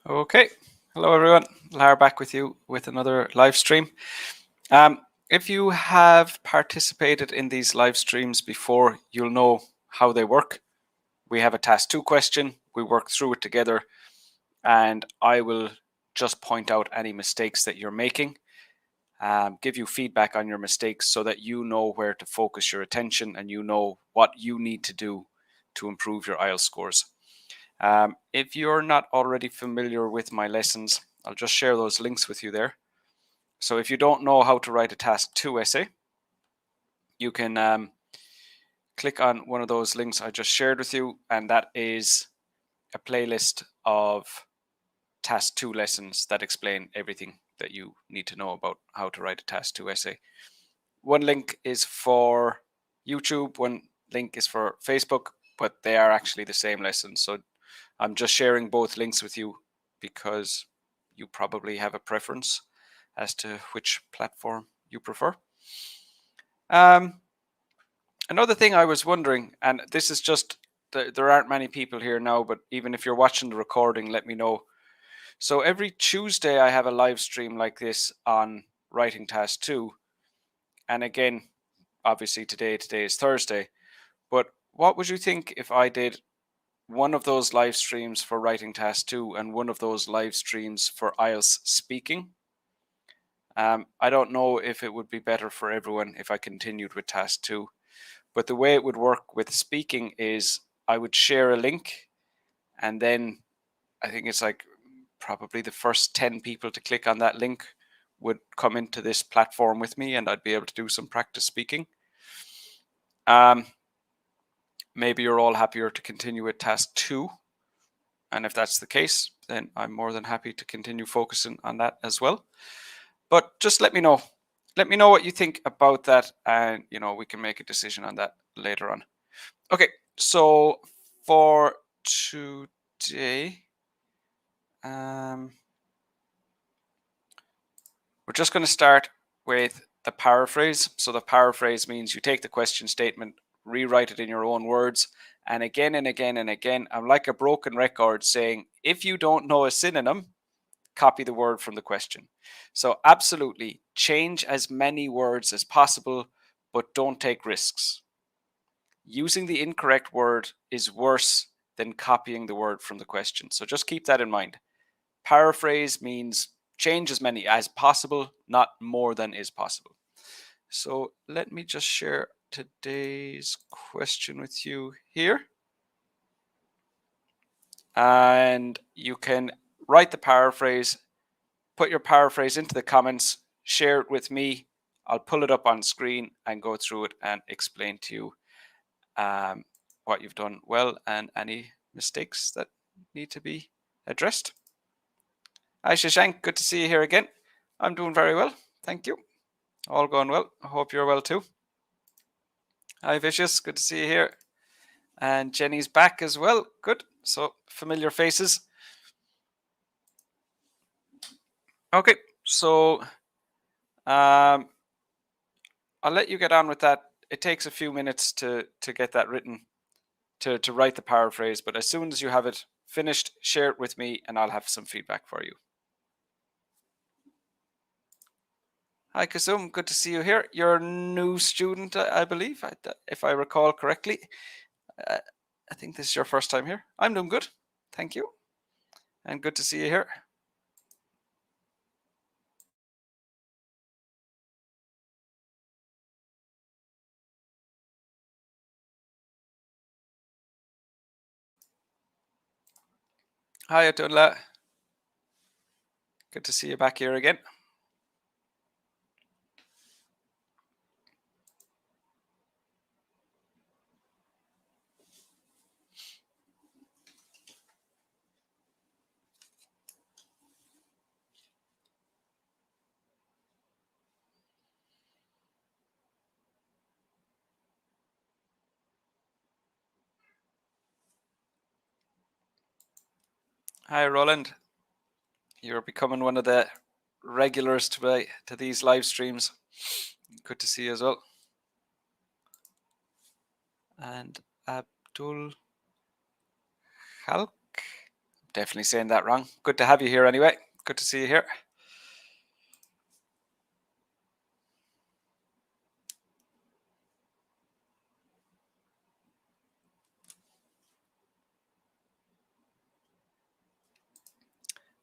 Okay, hello everyone. Lara back with you with another live stream. If you have participated in these live streams before, you'll know how they work. We have a task 2 question, we work through it together, and I will just point out any mistakes that you're making, give you feedback on your mistakes so that you know where to focus your attention and you know what you need to do to improve your IELTS scores. If you're not already familiar with my lessons, I'll just share those links with you there. So if you don't know how to write a task 2 essay, you can click on one of those links I just shared with you, and that is a playlist of task 2 lessons that explain everything that you need to know about how to write a task 2 essay. One link is for YouTube, one link is for Facebook, but they are actually the same lesson. So I'm just sharing both links with you because you probably have a preference as to which platform you prefer. Another thing I was wondering, and this is just, there aren't many people here now, but even if you're watching the recording, let me know. So every Tuesday I have a live stream like this on Writing Task 2. And again, obviously today is Thursday. But what would you think if I did one of those live streams for Writing Task 2 and one of those live streams for IELTS speaking? I don't know if it would be better for everyone if I continued with Task 2. But the way it would work with speaking is I would share a link, and then I think it's like probably the first 10 people to click on that link would come into this platform with me, and I'd be able to do some practice speaking. Maybe you're all happier to continue with Task 2. And if that's the case, then I'm more than happy to continue focusing on that as well. But just let me know. Let me know what you think about that, and we can make a decision on that later on. Okay, so for today, we're just going to start with the paraphrase. So the paraphrase means you take the question statement, rewrite it in your own words, and again and again and again. I'm like a broken record saying, if you don't know a synonym, copy the word from the question. So absolutely change as many words as possible, but don't take risks. Using the incorrect word is worse than copying the word from the question. So just keep that in mind. Paraphrase means change as many as possible, not more than is possible. So let me just share today's question with you here. And you can write the paraphrase, put your paraphrase into the comments, share it with me. I'll pull it up on screen and go through it and explain to you what you've done well and any mistakes that need to be addressed. Hi Shashank, good to see you here again. I'm doing very well, thank you. All going well. I hope you're well too. Hi Vicious, good to see you here. And Jenny's back as well. Good. So familiar faces. Okay, so I'll let you get on with that. It takes a few minutes to get that written, to write the paraphrase, but as soon as you have it finished, share it with me and I'll have some feedback for you. Hi Kasum, good to see you here. You're a new student, I believe, if I recall correctly. I think this is your first time here. I'm doing good, thank you. And good to see you here. Hi Atullah. Good to see you back here again. Hi Roland. You're becoming one of the regulars to these live streams. Good to see you as well. And Abdul Definitely saying that wrong. Good to have you here anyway. Good to see you here.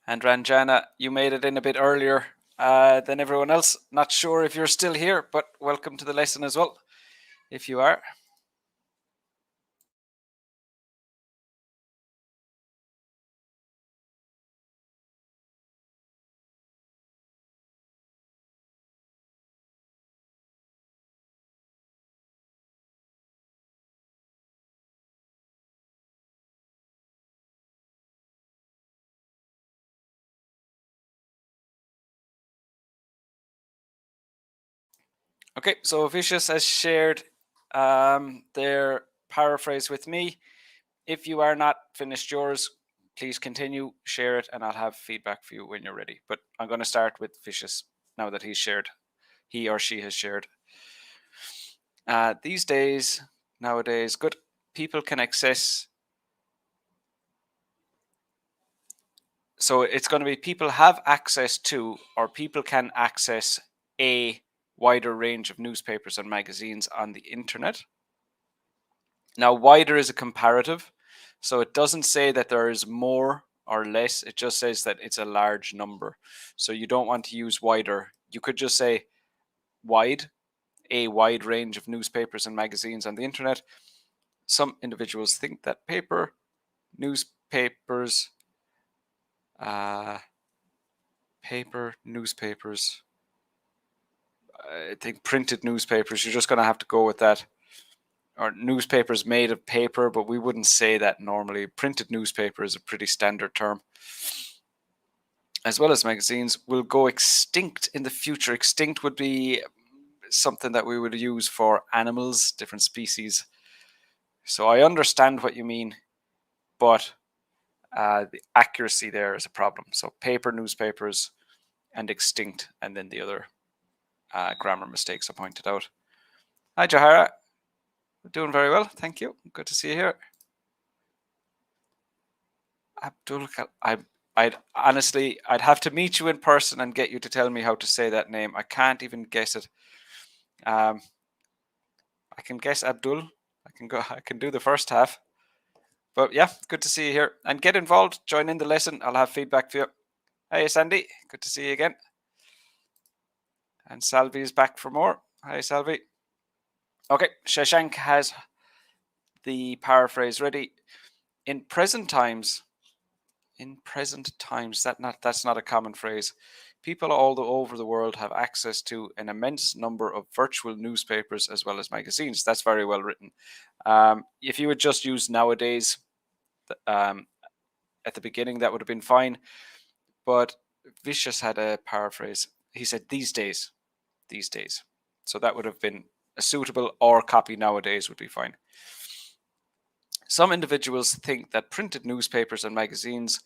And Ranjana, you made it in a bit earlier than everyone else. Not sure if you're still here, but welcome to the lesson as well, if you are. Okay, so Vicious has shared their paraphrase with me. If you are not finished yours, please continue, share it, and I'll have feedback for you when you're ready. But I'm going to start with Vicious now that he or she has shared. These days, nowadays, good people can access. So it's going to be people have access to, or people can access a wider range of newspapers and magazines on the internet. Now, wider is a comparative, so it doesn't say that there is more or less. It just says that it's a large number. So you don't want to use wider. You could just say wide, a wide range of newspapers and magazines on the internet. Some individuals think that newspapers, newspapers, I think printed newspapers, you're just going to have to go with that. Or newspapers made of paper, but we wouldn't say that normally. Printed newspaper is a pretty standard term. As well as magazines will go extinct in the future. Extinct would be something that we would use for animals, different species. So I understand what you mean, but the accuracy there is a problem. So paper newspapers and extinct, and then the other grammar mistakes I pointed out. Hi, Jahara. Doing very well, thank you. Good to see you here. Abdul, I'd honestly, I'd have to meet you in person and get you to tell me how to say that name. I can't even guess it. I can guess Abdul. I can do the first half. But yeah, good to see you here. And get involved, join in the lesson. I'll have feedback for you. Hey, Sandy, good to see you again. And Salvi is back for more. Hi, Salvi. Okay, Shashank has the paraphrase ready. In present times, that's not a common phrase. People all over the world have access to an immense number of virtual newspapers as well as magazines. That's very well written. If you would just use nowadays at the beginning, that would have been fine. But Vicious had a paraphrase. He said these days. So that would have been a suitable, or copy nowadays would be fine. Some individuals think that printed newspapers and magazines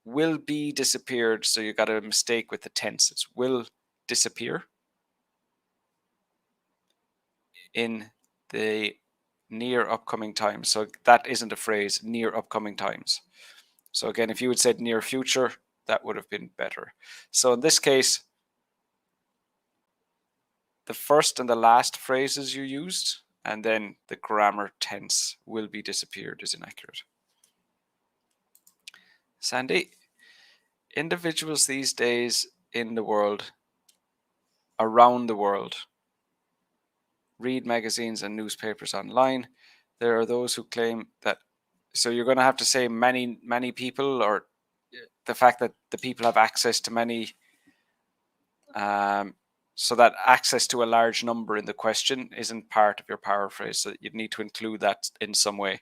will be disappeared. So you got a mistake with the tense. It's will disappear in the near upcoming times. So that isn't a phrase, near upcoming times. So again, if you had said near future, that would have been better. So in this case, the first and the last phrases you used, and then the grammar tense will be disappeared is inaccurate. Sandy, individuals these days in the world, around the world, read magazines and newspapers online. There are those who claim that, so you're going to have to say many people, or the fact that the people have access to many, so that access to a large number in the question isn't part of your paraphrase, so you'd need to include that in some way.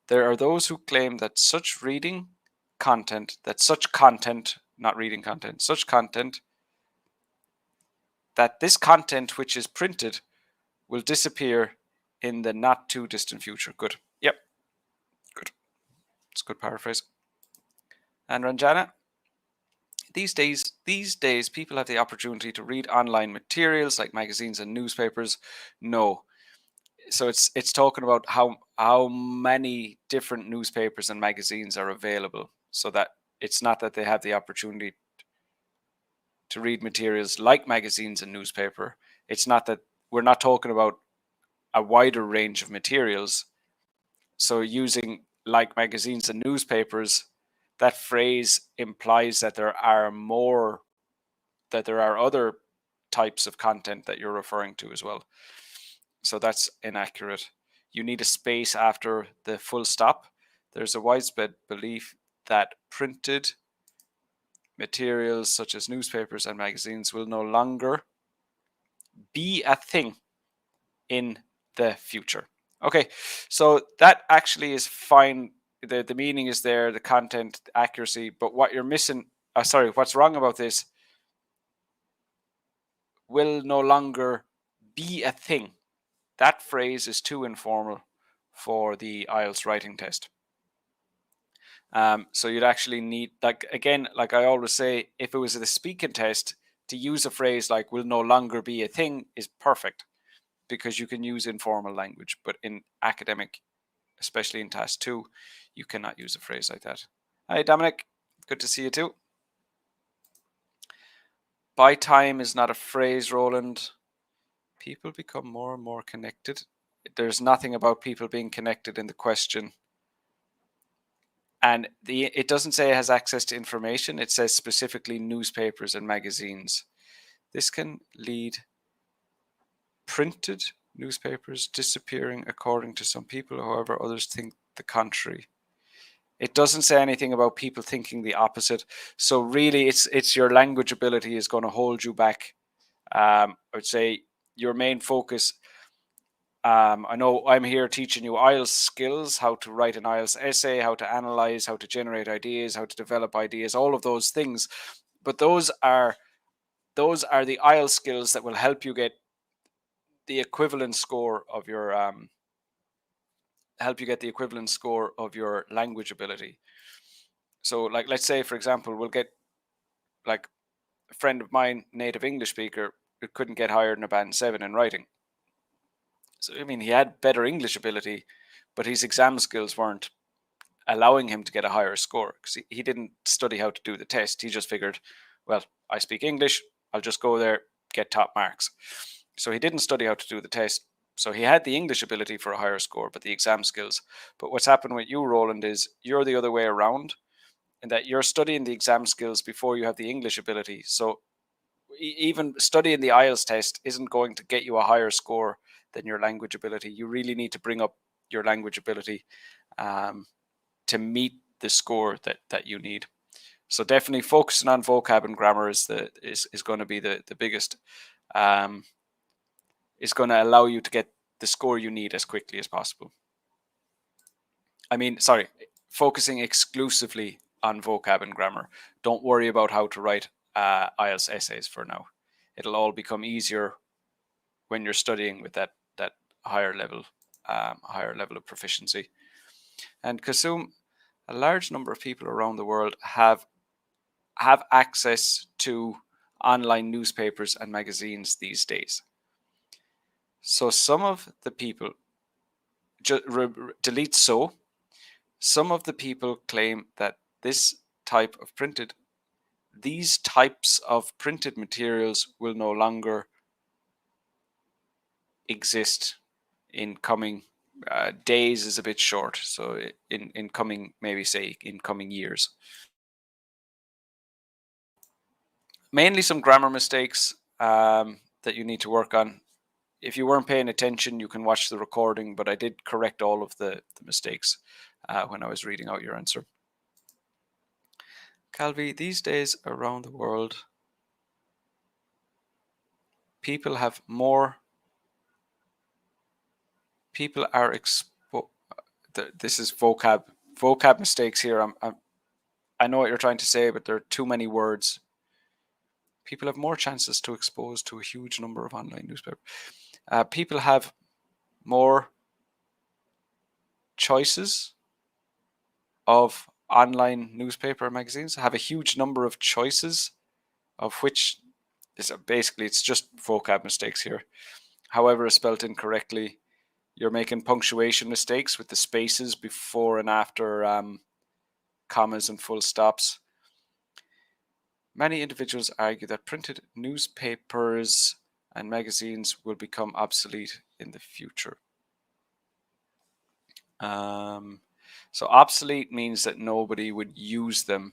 There are those who claim that such content, that this content which is printed will disappear in the not too distant future. Good. Yep. Good. It's a good paraphrase. And Ranjana, these days, people have the opportunity to read online materials like magazines and newspapers. No. So it's talking about how many different newspapers and magazines are available, so that it's not that they have the opportunity to read materials like magazines and newspaper. It's not that we're not talking about a wider range of materials. So using like magazines and newspapers, that phrase implies that there are other types of content that you're referring to as well. So that's inaccurate. You need a space after the full stop. There's a widespread belief that printed materials such as newspapers and magazines will no longer be a thing in the future. Okay, so that actually is fine. The meaning is there, the content, the accuracy, but what you're missing, what's wrong about this, will no longer be a thing. That phrase is too informal for the IELTS writing test. So you'd actually need, like, again, like I always say, if it was the speaking test, to use a phrase like will no longer be a thing is perfect, because you can use informal language. But in academic, especially in task 2, you cannot use a phrase like that. Hi, Dominic. Good to see you too. By time is not a phrase, Roland. People become more and more connected. There's nothing about people being connected in the question. And it doesn't say it has access to information. It says specifically newspapers and magazines. This can lead printed newspapers disappearing according to some people. However, others think the contrary. It doesn't say anything about people thinking the opposite. So really, it's your language ability is going to hold you back. I would say your main focus. I know I'm here teaching you IELTS skills, how to write an IELTS essay, how to analyze, how to generate ideas, how to develop ideas, all of those things. But those are the IELTS skills that will help you get the equivalent score of your language ability. So, like, let's say, for example, we'll get, like, a friend of mine, native English speaker, who couldn't get higher than a band 7 in writing. So, I mean, he had better English ability, but his exam skills weren't allowing him to get a higher score, because he didn't study how to do the test. He just figured, well, I speak English, I'll just go there, get top marks. So he didn't study how to do the test. So he had the English ability for a higher score, but the exam skills. But what's happened with you, Roland, is you're the other way around, in that you're studying the exam skills before you have the English ability. So even studying the IELTS test isn't going to get you a higher score than your language ability. You really need to bring up your language ability to meet the score that you need. So definitely focusing on vocab and grammar is going to be the biggest. Is going to allow you to get the score you need as quickly as possible. Focusing exclusively on vocab and grammar. Don't worry about how to write IELTS essays for now. It'll all become easier when you're studying with that higher level of proficiency. And Kasum, a large number of people around the world have access to online newspapers and magazines these days. So some of the people delete so. Some of the people claim that these types of printed materials will no longer exist in coming days is a bit short. So in coming years. Mainly some grammar mistakes that you need to work on. If you weren't paying attention, you can watch the recording, but I did correct all of the mistakes when I was reading out your answer. Calvi, these days around the world, people are this is vocab mistakes here. I know what you're trying to say, but there are too many words. People have more chances to expose to a huge number of online newspapers. People have more choices of online newspaper magazines, have a huge number of choices, of which is basically, it's just vocab mistakes here. However, is spelt incorrectly. You're making punctuation mistakes with the spaces before and after commas and full stops. Many individuals argue that printed newspapers and magazines will become obsolete in the future. So obsolete means that nobody would use them,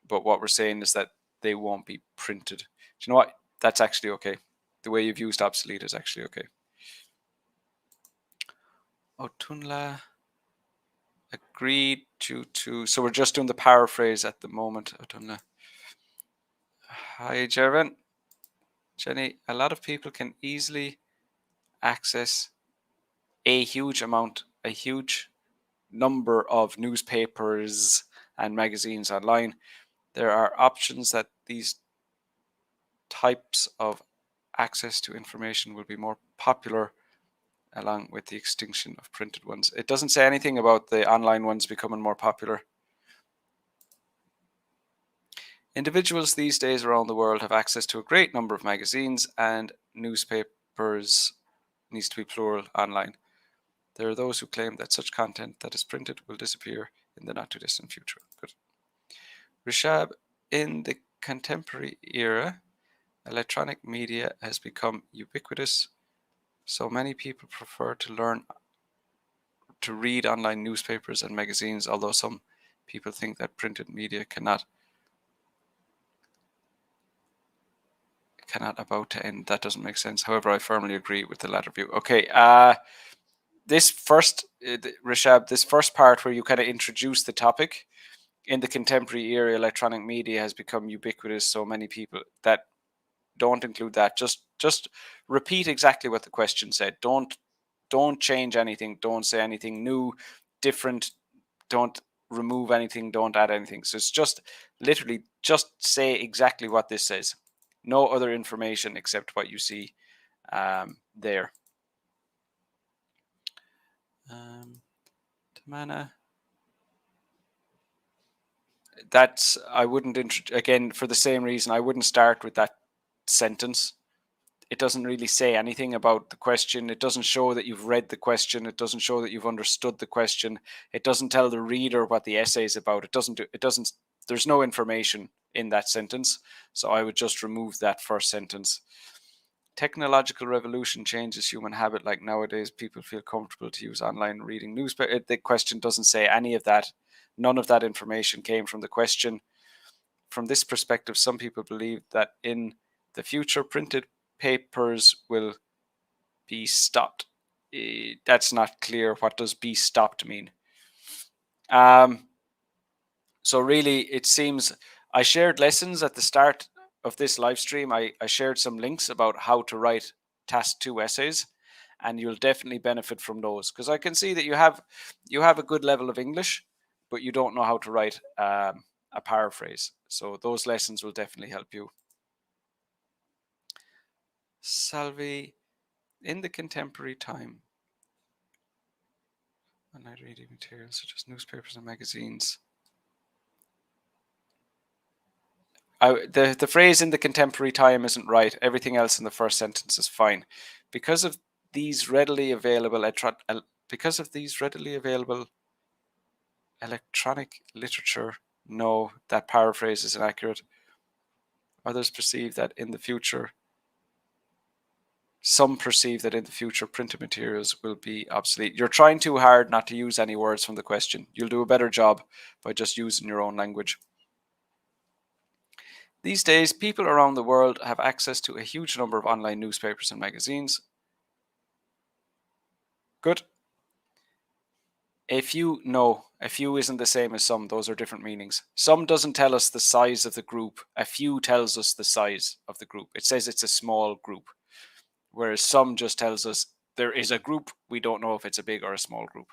but what we're saying is that they won't be printed. Do you know what? That's actually okay. The way you've used obsolete is actually okay. Otunla agreed to. So we're just doing the paraphrase at the moment. Otunla. Hi, Jervin. Jenny, a lot of people can easily access a huge number of newspapers and magazines online. There are options that these types of access to information will be more popular along with the extinction of printed ones. It doesn't say anything about the online ones becoming more popular. Individuals these days around the world have access to a great number of magazines and newspapers, needs to be plural, online. There are those who claim that such content that is printed will disappear in the not too distant future. Good. Rishab, in the contemporary era, electronic media has become ubiquitous, so many people prefer to read online newspapers and magazines, although some people think that printed media cannot about to end. That doesn't make sense. However, I firmly agree with the latter view. Okay, this first, Rishab, this first part where you kind of introduce the topic, in the contemporary era, electronic media has become ubiquitous, so many people, that don't include that. Just repeat exactly what the question said. Don't change anything. Don't say anything new, different. Don't remove anything. Don't add anything. So it's just literally just say exactly what this says. No other information except what you see there. Tamana. That's, I wouldn't, again, for the same reason, I wouldn't start with that sentence. It doesn't really say anything about the question. It doesn't show that you've read the question. It doesn't show that you've understood the question. It doesn't tell the reader what the essay is about. There's no information in that sentence. So I would just remove that first sentence. Technological revolution changes human habit. Like nowadays, people feel comfortable to use online reading newspaper. The question doesn't say any of that. None of that information came from the question. From this perspective, some people believe that in the future, printed papers will be stopped. That's not clear. What does be stopped mean? So really, it seems I shared lessons at the start of this live stream. I shared some links about how to write task 2 essays, and you'll definitely benefit from those, because I can see that you have a good level of English, but you don't know how to write a paraphrase. So those lessons will definitely help you. Salvi, in the contemporary time, online reading materials such as newspapers and magazines. The phrase "in the contemporary time" isn't right. Everything else in the first sentence is fine. Because of these readily available electronic literature, no, that paraphrase is inaccurate. Others perceive that in the future. Some perceive that in the future printed materials will be obsolete. You're trying too hard not to use any words from the question. You'll do a better job by just using your own language. These days, people around the world have access to a huge number of online newspapers and magazines. Good. A few, no. A few isn't the same as some. Those are different meanings. Some doesn't tell us the size of the group. A few tells us the size of the group. It says it's a small group. Whereas some just tells us there is a group. We don't know if it's a big or a small group.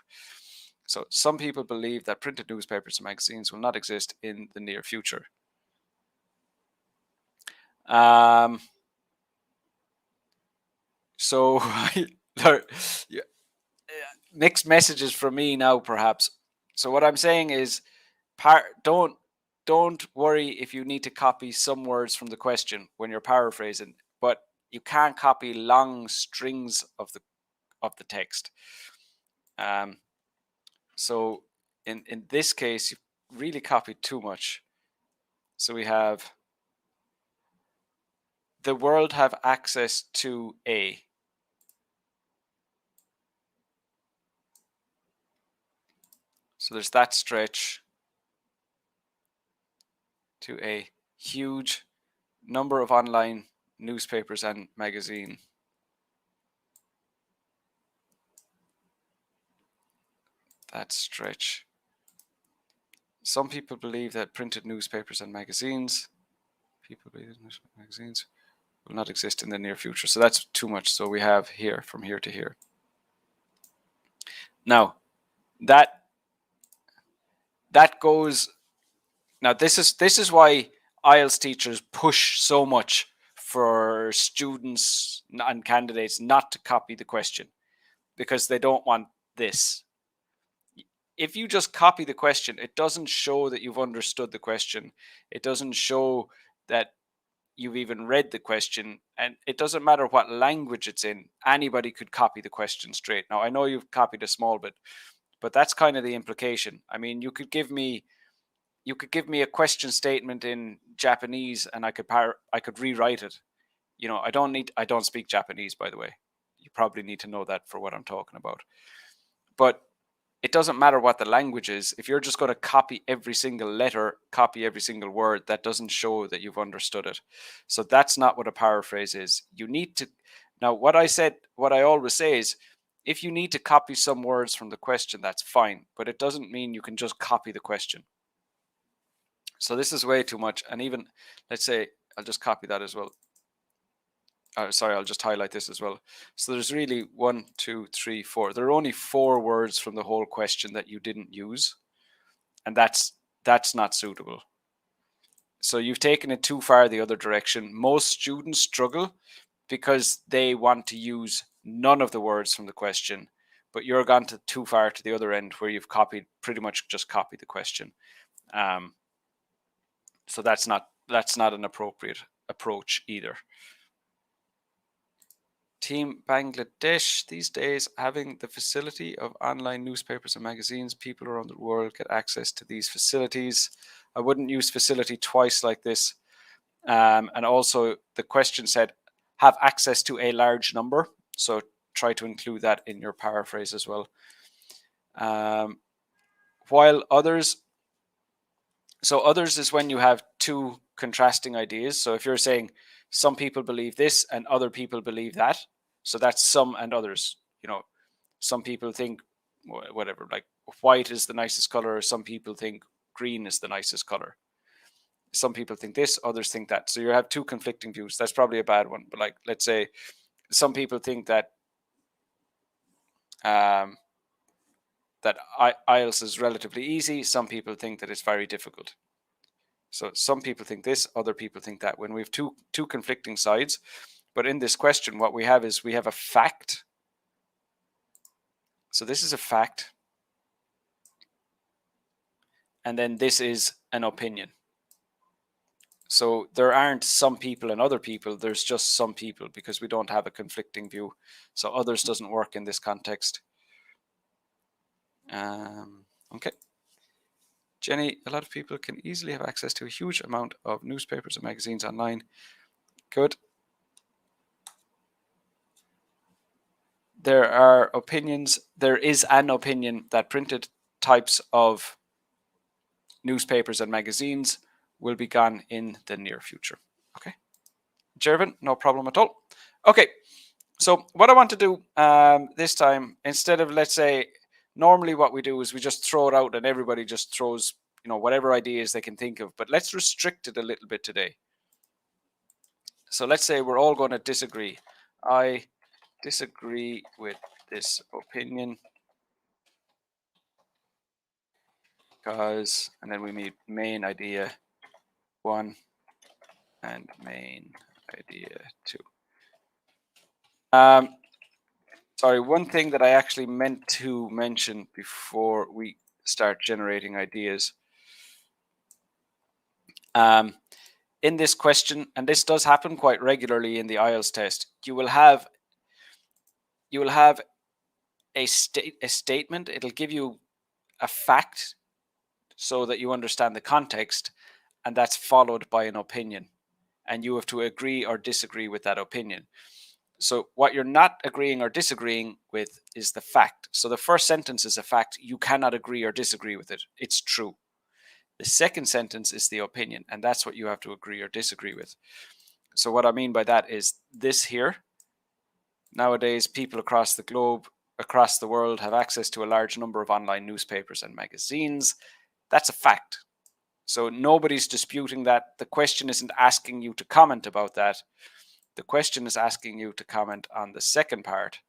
So some people believe that printed newspapers and magazines will not exist in the near future. So mixed messages from me now, perhaps. So what I'm saying is, don't worry if you need to copy some words from the question when you're paraphrasing, but you can't copy long strings of the text. So in this case, you really copied too much. So we have the world have access to a. So there's that stretch to a huge number of online newspapers and magazine. That stretch. Some people believe that printed newspapers and magazines, magazines will not exist in the near future. So that's too much. So we have here, from here to here. Now, that goes. Now this is why IELTS teachers push so much for students and candidates not to copy the question, because they don't want this. If you just copy the question, it doesn't show that you've understood the question. It doesn't show that you've even read the question, and it doesn't matter what language it's in. Anybody could copy the question straight. Now, I know you've copied a small bit, but that's kind of the implication. I mean, you could give me a question statement in Japanese, and I could rewrite it. I don't speak Japanese, by the way. You probably need to know that for what I'm talking about. But it doesn't matter what the language is. If you're just going to copy every single letter, copy every single word, that doesn't show that you've understood it. So that's not what a paraphrase is. You need to. Now, what I always say is, if you need to copy some words from the question, that's fine, but it doesn't mean you can just copy the question. So this is way too much. And even, let's say, I'll just copy that as well. Sorry, I'll just highlight this as well. So there's really 1, 2, 3, 4. There are only 4 words from the whole question that you didn't use. And that's not suitable. So you've taken it too far the other direction. Most students struggle because they want to use none of the words from the question, but you're gone too far to the other end, where you've pretty much just copied the question. So that's not an appropriate approach either. Team Bangladesh, these days, having the facility of online newspapers and magazines, people around the world get access to these facilities. I wouldn't use facility twice like this. And also the question said, have access to a large number. So try to include that in your paraphrase as well. While others is when you have two contrasting ideas. So if you're saying some people believe this and other people believe that, so that's some and others. Some people think whatever, like white is the nicest color, or some people think green is the nicest color. Some people think this, others think that. So you have two conflicting views. That's probably a bad one. But like, let's say some people think that that IELTS is relatively easy. Some people think that it's very difficult. So some people think this, other people think that. When we have two conflicting sides, but in this question, what we have is we have a fact. So this is a fact. And then this is an opinion. So there aren't some people and other people, there's just some people, because we don't have a conflicting view. So others doesn't work in this context. Okay. Jenny, a lot of people can easily have access to a huge amount of newspapers and magazines online. Good. There are opinions. There is an opinion that printed types of newspapers and magazines will be gone in the near future. Okay. Jervin, no problem at all. Okay. So what I want to do this time, instead of, let's say, normally what we do is we just throw it out and everybody just throws, whatever ideas they can think of, but let's restrict it a little bit today. So let's say we're all going to disagree. I disagree with this opinion because, and then we need main idea 1 and main idea 2. Sorry, one thing that I actually meant to mention before we start generating ideas. In this question, and this does happen quite regularly in the IELTS test, you will have a statement. It'll give you a fact so that you understand the context, and that's followed by an opinion, and you have to agree or disagree with that opinion. So what you're not agreeing or disagreeing with is the fact. So the first sentence is a fact. You cannot agree or disagree with it. It's true. The second sentence is the opinion, and that's what you have to agree or disagree with. So what I mean by that is this here. Nowadays, people across the globe, across the world, have access to a large number of online newspapers and magazines. That's a fact. So nobody's disputing that. The question isn't asking you to comment about that. The question is asking you to comment on the second part,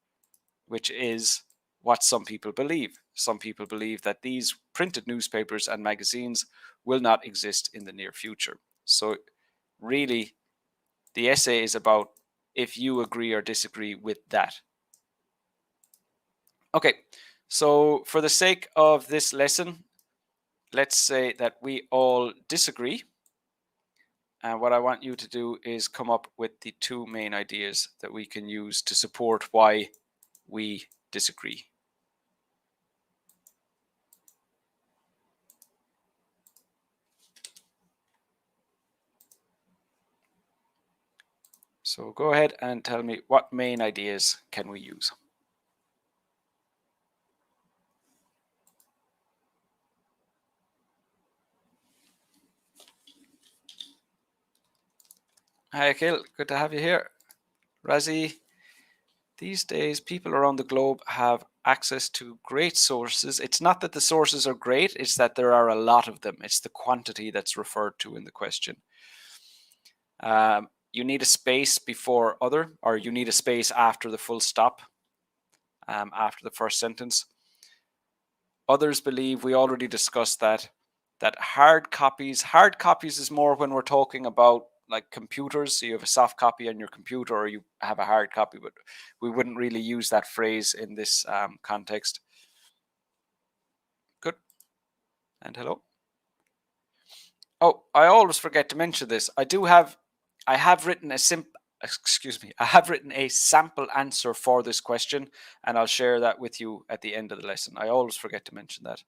which is what some people believe. Some people believe that these printed newspapers and magazines will not exist in the near future. So really, the essay is about if you agree or disagree with that. Okay, so for the sake of this lesson, let's say that we all disagree. And what I want you to do is come up with the two main ideas that we can use to support why we disagree. So go ahead and tell me, what main ideas can we use? Hi Akil, good to have you here. Razi, these days people around the globe have access to great sources. It's not that the sources are great, it's that there are a lot of them. It's the quantity that's referred to in the question. You need a space before other, or you need a space after the full stop, after the first sentence. Others believe, we already discussed that hard copies is more when we're talking about like computers. So you have a soft copy on your computer, or you have a hard copy, but we wouldn't really use that phrase in this context. Good. And hello. Oh, I always forget to mention this. I have written a sample answer for this question, and I'll share that with you at the end of the lesson. I always forget to mention that.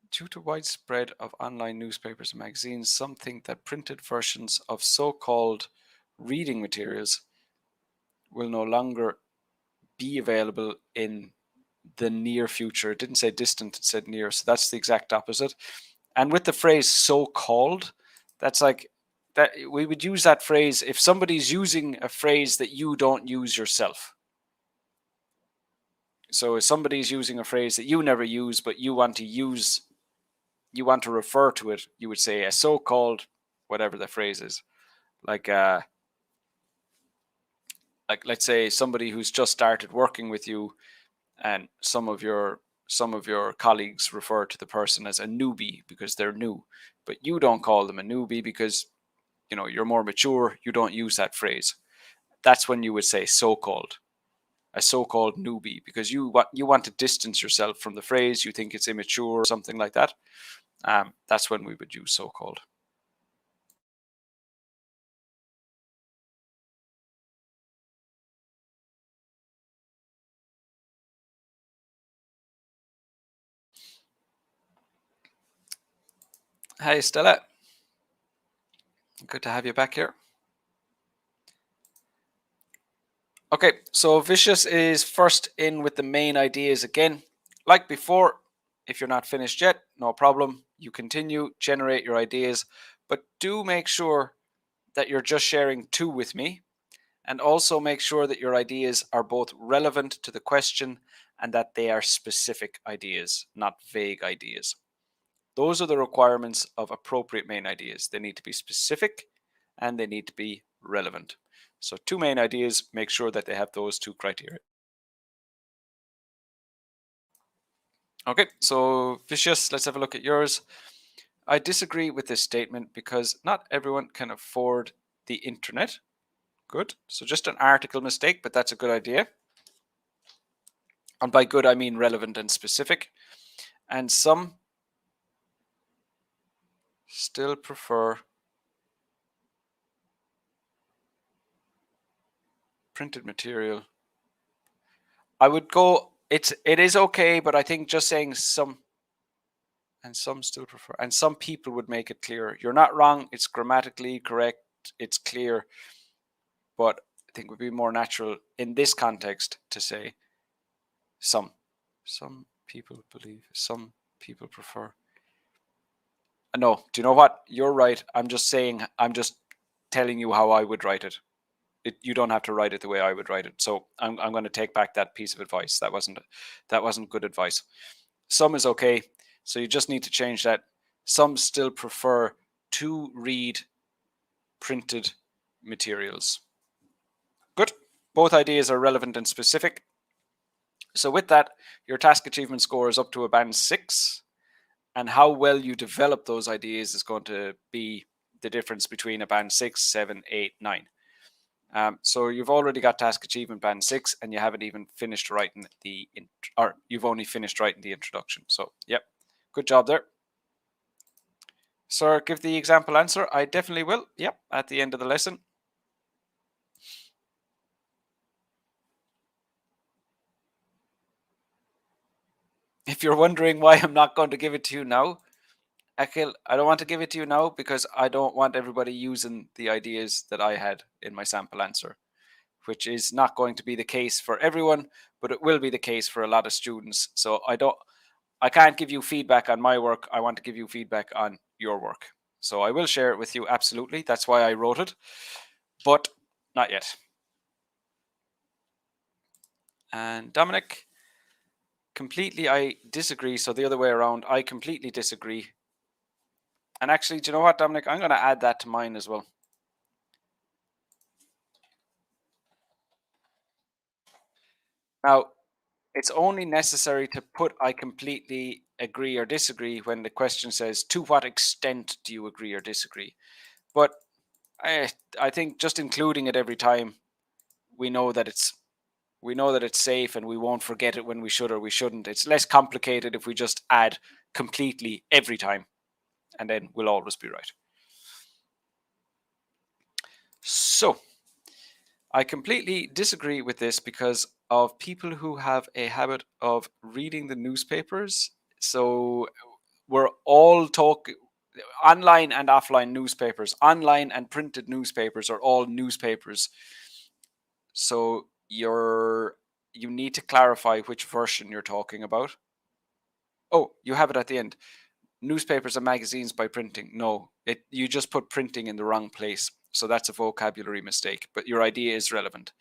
Due to widespread of online newspapers and magazines, some think that printed versions of so-called reading materials will no longer be available in the near future. It didn't say distant, it said near, so that's the exact opposite. And with the phrase so-called, that's like that we would use that phrase if somebody's using a phrase that you don't use yourself. So if somebody's using a phrase that you never use, but you want to refer to it, you would say a so-called whatever the phrase is. Like let's say somebody who's just started working with you, and some of your colleagues refer to the person as a newbie because they're new, but you don't call them a newbie because you're more mature. You don't use that phrase. That's when you would say so-called, a so-called newbie, because you want to distance yourself from the phrase. You think it's immature or something like that. That's when we would use so-called. Hi Stella, good to have you back here. Okay, so Vicious is first in with the main ideas again. Like before, if you're not finished yet, no problem. You continue, generate your ideas, but do make sure that you're just sharing two with me, and also make sure that your ideas are both relevant to the question and that they are specific ideas, not vague ideas. Those are the requirements of appropriate main ideas. They need to be specific and they need to be relevant. So two main ideas, make sure that they have those two criteria. Okay, so Vicious, let's have a look at yours. I disagree with this statement because not everyone can afford the internet. Good. So just an article mistake, but that's a good idea. And by good, I mean relevant and specific. And some still prefer printed material. I would go, it is okay, but I think just saying some, and some still prefer, and some people would make it clearer. You're not wrong. It's grammatically correct. It's clear. But I think it would be more natural in this context to say some. Some people believe, some people prefer. No, do you know what? You're right. I'm just telling you how I would write it. You don't have to write it the way I would write it. So I'm going to take back that piece of advice. That wasn't good advice. Some is okay. So you just need to change that. Some still prefer to read printed materials. Good. Both ideas are relevant and specific. So with that, your task achievement score is up to a band 6. And how well you develop those ideas is going to be the difference between a band 6, 7, 8, 9. So you've already got task achievement band 6, and you haven't even finished writing you've only finished writing the introduction. So, yep, good job there. Sir, give the example answer. I definitely will. Yep, at the end of the lesson. If you're wondering why I'm not going to give it to you now, Akhil, I don't want to give it to you now because I don't want everybody using the ideas that I had in my sample answer, which is not going to be the case for everyone, but it will be the case for a lot of students. So I can't give you feedback on my work. I want to give you feedback on your work. So I will share it with you, absolutely. That's why I wrote it, but not yet. And Dominic, completely I disagree. So the other way around, I completely disagree. And actually, do you know what, Dominic? I'm going to add that to mine as well. Now, it's only necessary to put I completely agree or disagree when the question says, to what extent do you agree or disagree? But I think just including it every time, we know that it's safe and we won't forget it when we should or we shouldn't. It's less complicated if we just add completely every time, and then we'll always be right. So I completely disagree with this because of people who have a habit of reading the newspapers. So we're all talking online and offline newspapers. Online and printed newspapers are all newspapers. So you need to clarify which version you're talking about. Oh, you have it at the end. Newspapers and magazines by printing. No, you just put printing in the wrong place. So that's a vocabulary mistake, but your idea is relevant.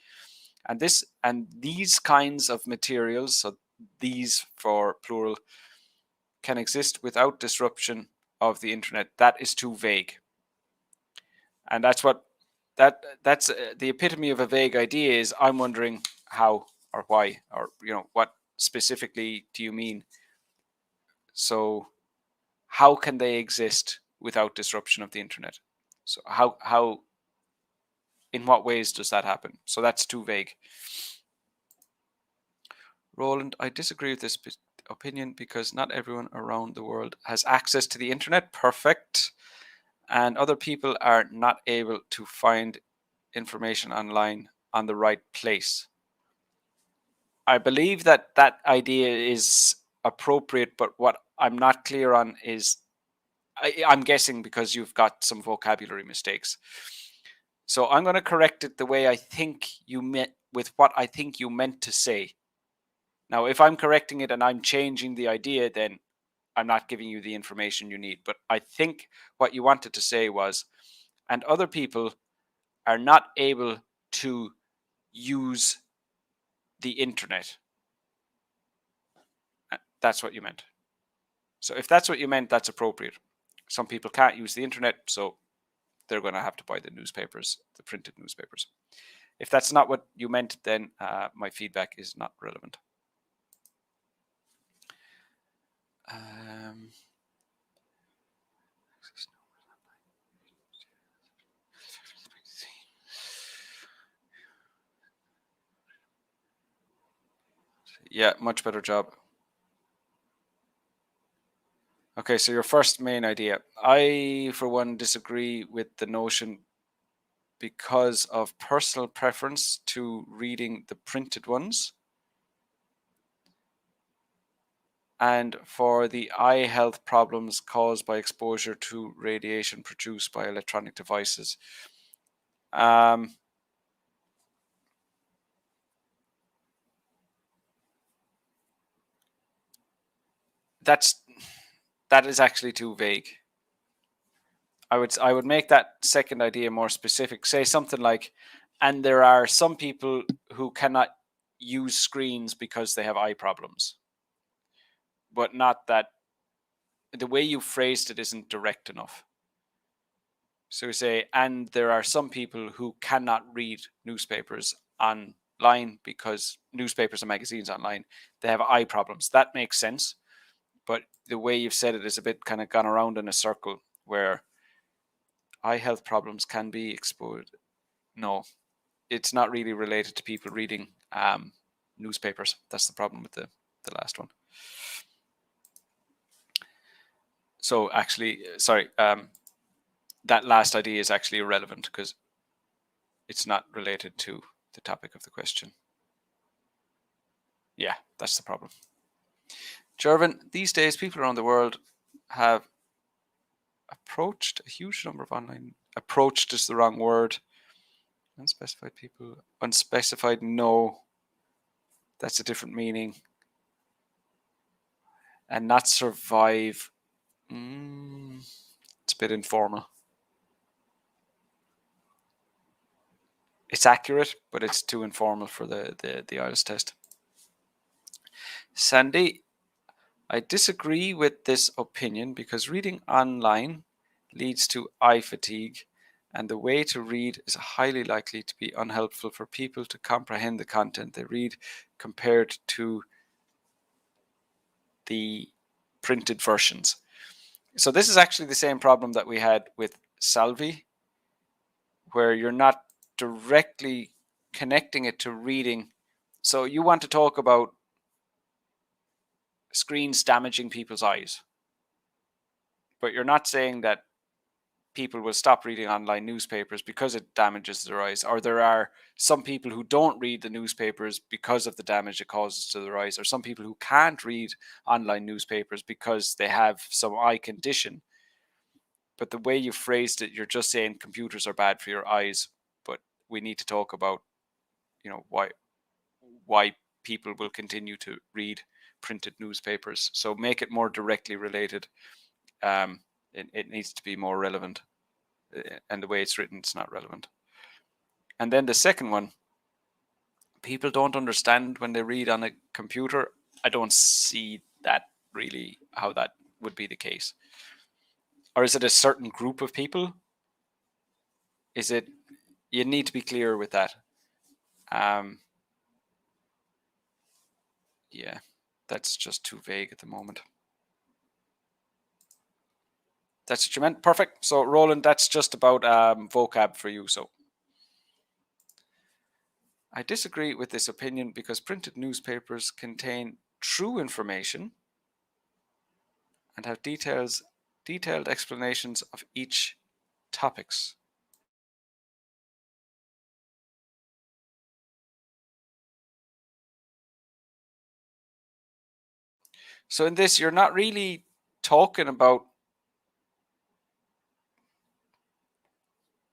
And these kinds of materials, so these for plural, can exist without disruption of the internet. That is too vague. And that's the epitome of a vague idea is I'm wondering how or why or what specifically do you mean? So how can they exist without disruption of the internet? So how in what ways does that happen? So that's too vague. Roland, I disagree with this opinion because not everyone around the world has access to the internet. Perfect. And other people are not able to find information online on the right place. I believe that idea is appropriate, but what I'm not clear on is I'm guessing because you've got some vocabulary mistakes. So I'm going to correct it the way I think you meant, with what I think you meant to say. Now, if I'm correcting it and I'm changing the idea, then I'm not giving you the information you need. But I think what you wanted to say was, and other people are not able to use the internet. That's what you meant. So if that's what you meant, that's appropriate. Some people can't use the internet, so they're going to have to buy the newspapers, the printed newspapers. If that's not what you meant, then my feedback is not relevant. Yeah, much better job. Okay, so your first main idea. I, for one, disagree with the notion because of personal preference to reading the printed ones. And for the eye health problems caused by exposure to radiation produced by electronic devices. That is actually too vague. I would make that second idea more specific. Say something like, and there are some people who cannot use screens because they have eye problems. But not that the way you phrased it isn't direct enough. So we say, and there are some people who cannot read newspapers online because newspapers and magazines online, they have eye problems. That makes sense. But the way you've said it is a bit kind of gone around in a circle where eye health problems can be exposed. No, it's not really related to people reading newspapers. That's the problem with the last one. So actually, sorry, that last idea is actually irrelevant because it's not related to the topic of the question. Yeah, that's the problem. Jervin, these days people around the world have approached a huge number of online. Approached is the wrong word. Unspecified people. Unspecified, no. That's a different meaning. And not survive. It's a bit informal. It's accurate, but it's too informal for the IELTS test. Sandy, I disagree with this opinion because reading online leads to eye fatigue, and the way to read is highly likely to be unhelpful for people to comprehend the content they read compared to the printed versions. So this is actually the same problem that we had with Salvi, where you're not directly connecting it to reading. So you want to talk about screens damaging people's eyes, but you're not saying that people will stop reading online newspapers because it damages their eyes, or there are some people who don't read the newspapers because of the damage it causes to their eyes, or some people who can't read online newspapers because they have some eye condition. But the way you phrased it, you're just saying computers are bad for your eyes, but we need to talk about, why people will continue to read printed newspapers. So make it more directly related. It needs to be more relevant, and the way it's written, it's not relevant. And then the second one, people don't understand when they read on a computer. I don't see that really how that would be the case. Or is it a certain group of people? Is it, you need to be clear with that. Yeah, that's just too vague at the moment. That's what you meant. Perfect. So Roland, that's just about vocab for you. So I disagree with this opinion because printed newspapers contain true information and have detailed explanations of each topics. So in this, you're not really talking about,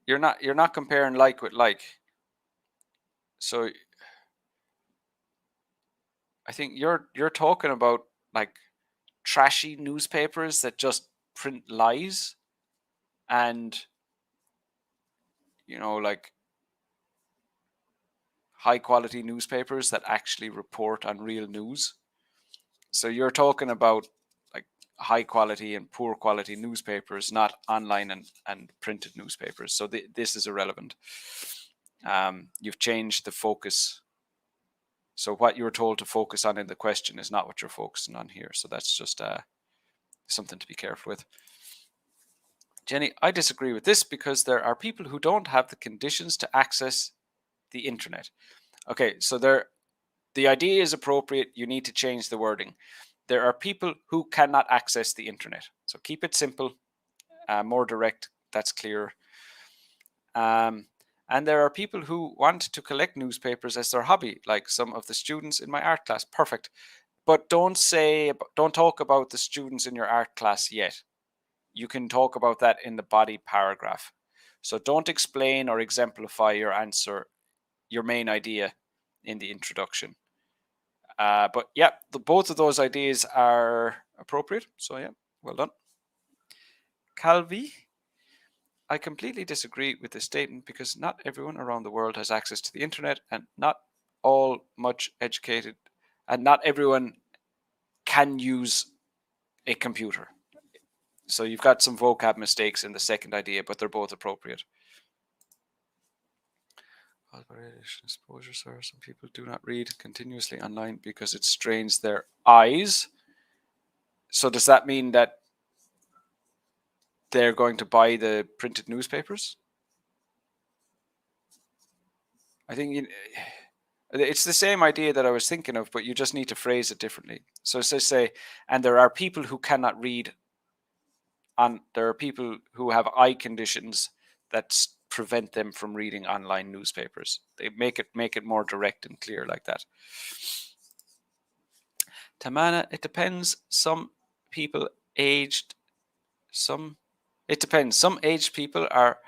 you're not comparing like with like. So I think you're talking about like trashy newspapers that just print lies, and like high quality newspapers that actually report on real news. So you're talking about like high quality and poor quality newspapers, not online and printed newspapers. So this is irrelevant. You've changed the focus. So what you were told to focus on in the question is not what you're focusing on here. So that's just something to be careful with. Jenny, I disagree with this because there are people who don't have the conditions to access the internet. Okay, so The idea is appropriate. You need to change the wording. There are people who cannot access the internet. So keep it simple, more direct. That's clear. And there are people who want to collect newspapers as their hobby, like some of the students in my art class. Perfect. But don't talk about the students in your art class yet. You can talk about that in the body paragraph. So don't explain or exemplify your answer, your main idea, in the introduction. But yeah, both of those ideas are appropriate. So yeah, well done. Calvi, I completely disagree with this statement because not everyone around the world has access to the internet, and not all much educated, and not everyone can use a computer. So you've got some vocab mistakes in the second idea, but they're both appropriate. Exposure, sir. Some people do not read continuously online because it strains their eyes. So does that mean that they're going to buy the printed newspapers? I think it's the same idea that I was thinking of, but you just need to phrase it differently. So say, and there are people who cannot read, there are people who have eye conditions that prevent them from reading online newspapers. They make it more direct and clear like that. Tamana, it depends. Some people aged, it depends. Some aged people are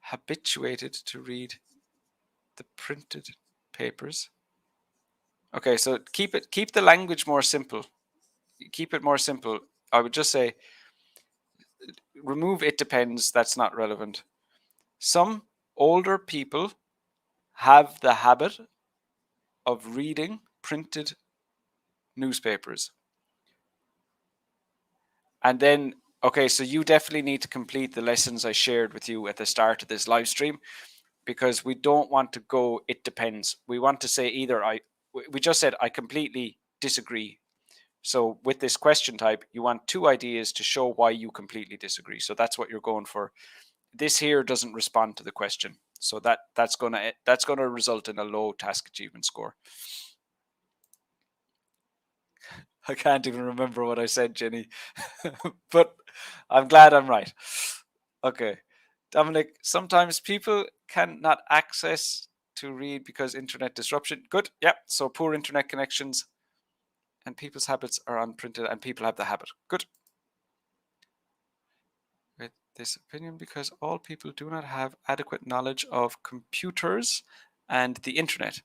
habituated to read the printed papers. Okay, so keep the language more simple. Keep it more simple. I would just say remove it depends. That's not relevant. Some older people have the habit of reading printed newspapers. And then, okay, so you definitely need to complete the lessons I shared with you at the start of this live stream, because we don't want to go, it depends. We want to say either we just said, I completely disagree. So with this question type, you want two ideas to show why you completely disagree. So that's what you're going for. This here doesn't respond to the question. So that's gonna result in a low task achievement score. I can't even remember what I said, Jenny, but I'm glad I'm right. Okay. Dominic, sometimes people cannot access to read because internet disruption. Good. Yeah. So poor internet connections and people's habits are unprinted, and people have the habit. Good. With this opinion because all people do not have adequate knowledge of computers and the internet.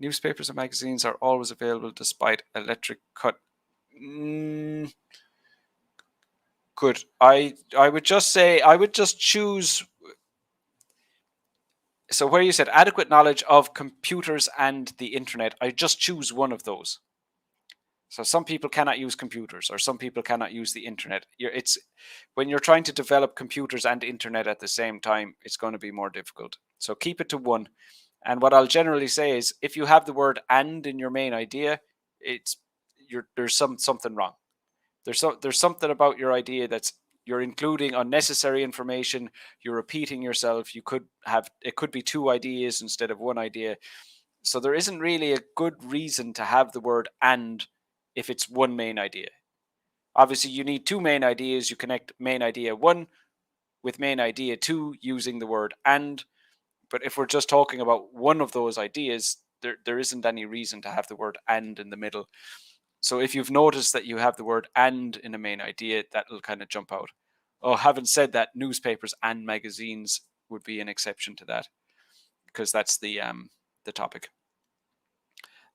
Newspapers and magazines are always available despite electric cut. Good. I would just say, I would just choose. So where you said adequate knowledge of computers and the internet, I just choose one of those. So some people cannot use computers, or some people cannot use the internet. It's when you're trying to develop computers and internet at the same time, it's going to be more difficult. So keep it to one. And what I'll generally say is, if you have the word "and" in your main idea, there's something wrong. There's something about your idea that's you're including unnecessary information. You're repeating yourself. It could be two ideas instead of one idea. So there isn't really a good reason to have the word "and" if it's one main idea. Obviously, you need two main ideas. You connect main idea one with main idea two using the word "and." But if we're just talking about one of those ideas, there isn't any reason to have the word "and" in the middle. So if you've noticed that you have the word "and" in a main idea, that'll kind of jump out. Oh, having said that, newspapers and magazines would be an exception to that, because that's the topic.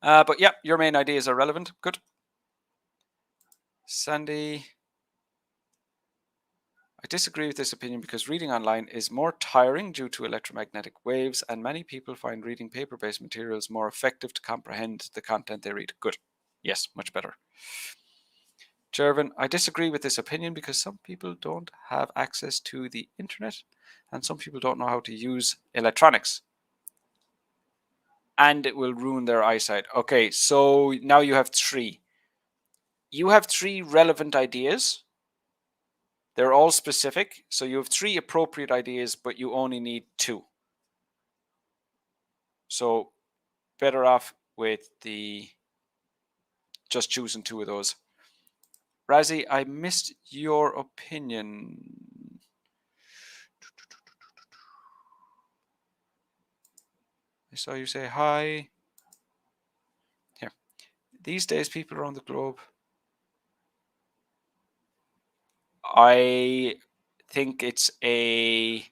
But yeah, your main ideas are relevant. Good. Sandy, I disagree with this opinion because reading online is more tiring due to electromagnetic waves, and many people find reading paper-based materials more effective to comprehend the content they read. Good. Yes, much better. Jervin, I disagree with this opinion because some people don't have access to the internet and some people don't know how to use electronics, and it will ruin their eyesight. Okay, so now you have three. You have three relevant ideas. They're all specific. So you have three appropriate ideas, but you only need two. So better off with the just choosing two of those. Razzie, I missed your opinion. I saw you say hi. Here. These days, people around the globe, I think it's a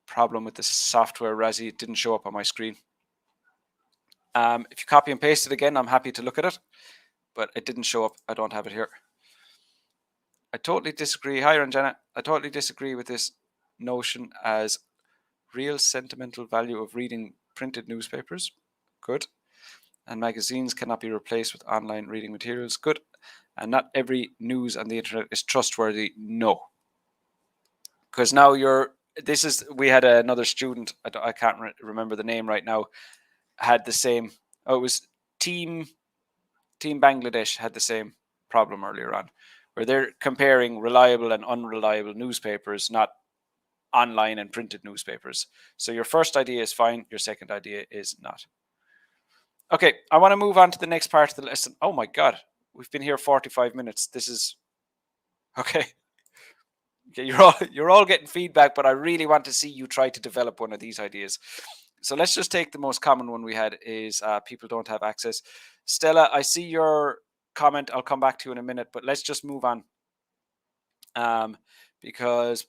problem with the software, Razzie. It didn't show up on my screen. If you copy and paste it again, I'm happy to look at it, but it didn't show up. I don't have it here. I totally disagree. Hi, Ranjana. I totally disagree with this notion as real sentimental value of reading printed newspapers. Good. And magazines cannot be replaced with online reading materials. Good. And not every news on the internet is trustworthy. No. Because now we had another student, I can't remember the name right now, had the same, it was Team Bangladesh had the same problem earlier on, where they're comparing reliable and unreliable newspapers, not online and printed newspapers. So your first idea is fine, your second idea is not. Okay, I want to move on to the next part of the lesson. Oh my God, we've been here 45 minutes. This is okay. Okay, you're all getting feedback, but I really want to see you try to develop one of these ideas. So let's just take the most common one we had is people don't have access. Stella, I see your comment. I'll come back to you in a minute, but let's just move on because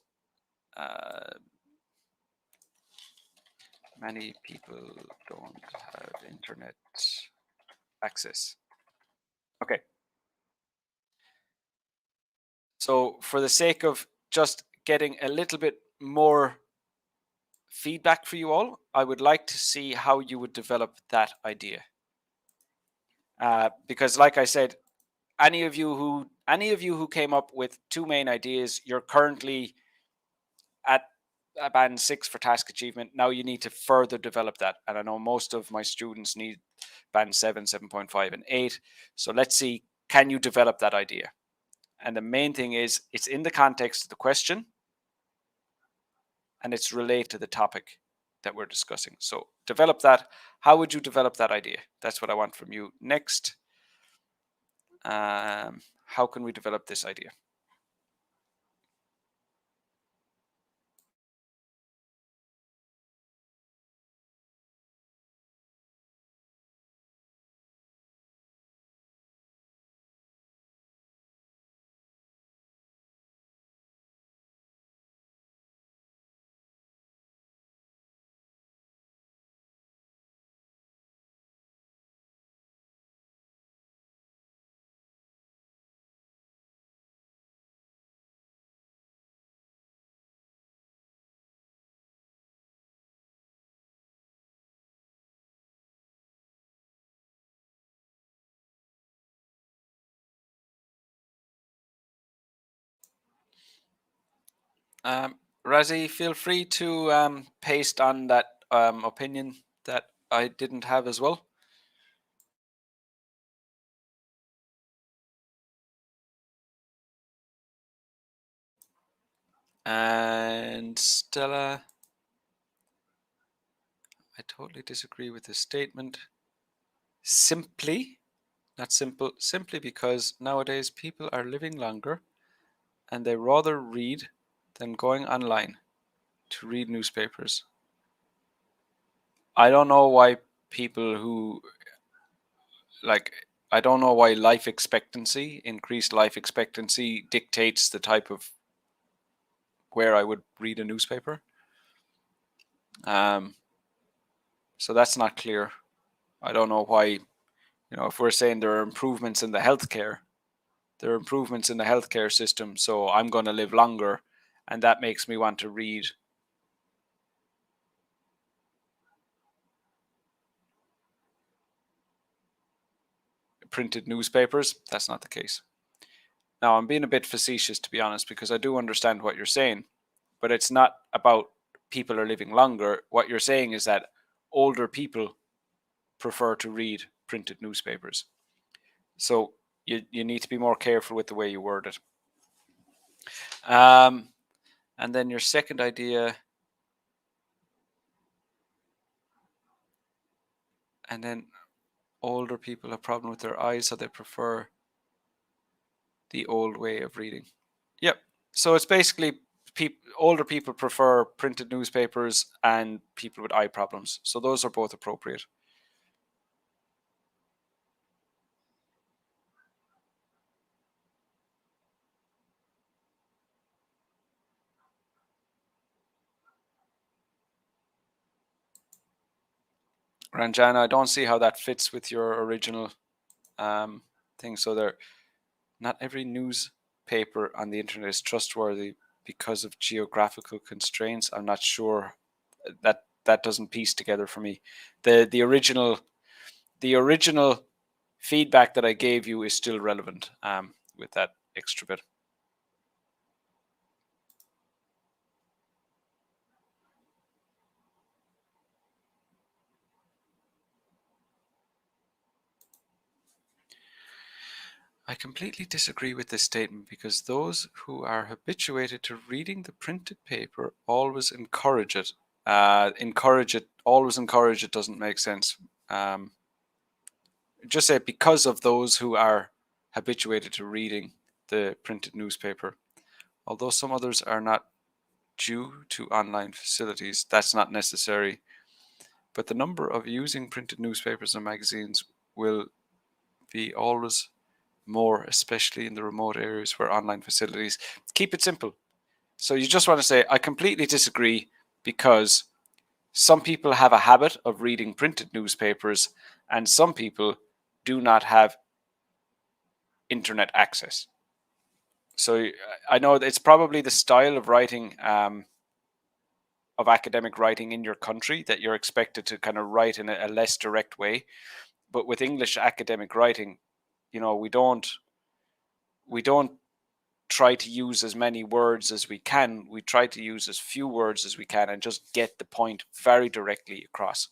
many people don't have internet access. Okay. So for the sake of just getting a little bit more feedback for you all, I would like to see how you would develop that idea. Because like I said, any of you who came up with two main ideas, you're currently at band 6 for task achievement. Now you need to further develop that. And I know most of my students need band 7, 7.5 and 8. So let's see, can you develop that idea? And the main thing is it's in the context of the question and it's related to the topic that we're discussing. So develop that. How would you develop that idea? That's what I want from you. Next, how can we develop this idea? Razi, feel free to paste on that opinion that I didn't have as well. And Stella, I totally disagree with this statement. Simply, not simple, simply because nowadays people are living longer and they rather read than going online to read newspapers. I don't know why people who I don't know why increased life expectancy dictates the type of where I would read a newspaper. So that's not clear. I don't know why, if we're saying there are improvements in the healthcare, there are improvements in the healthcare system, so I'm going to live longer, and that makes me want to read printed newspapers. That's not the case. Now, I'm being a bit facetious, to be honest, because I do understand what you're saying, but it's not about people are living longer. What you're saying is that older people prefer to read printed newspapers. So you need to be more careful with the way you word it. And then your second idea, And then older people have problem with their eyes, so they prefer the old way of reading. Yep. So it's basically older people prefer printed newspapers and people with eye problems. So those are both appropriate. Ranjana, I don't see how that fits with your original thing. So not every newspaper on the internet is trustworthy because of geographical constraints. I'm not sure. That doesn't piece together for me. The original feedback that I gave you is still relevant with that extra bit. I completely disagree with this statement because those who are habituated to reading the printed paper always encourage it. Always encourage it doesn't make sense. Just say because of those who are habituated to reading the printed newspaper. Although some others are not due to online facilities, that's not necessary. But the number of using printed newspapers and magazines will be always more, especially in the remote areas where online facilities. Keep it simple. So you just want to say, I completely disagree because some people have a habit of reading printed newspapers and some people do not have internet access. So I know it's probably the style of writing, of academic writing in your country, that you're expected to kind of write in a less direct way. But with English academic writing, we don't try to use as many words as we can. We try to use as few words as we can and just get the point very directly across.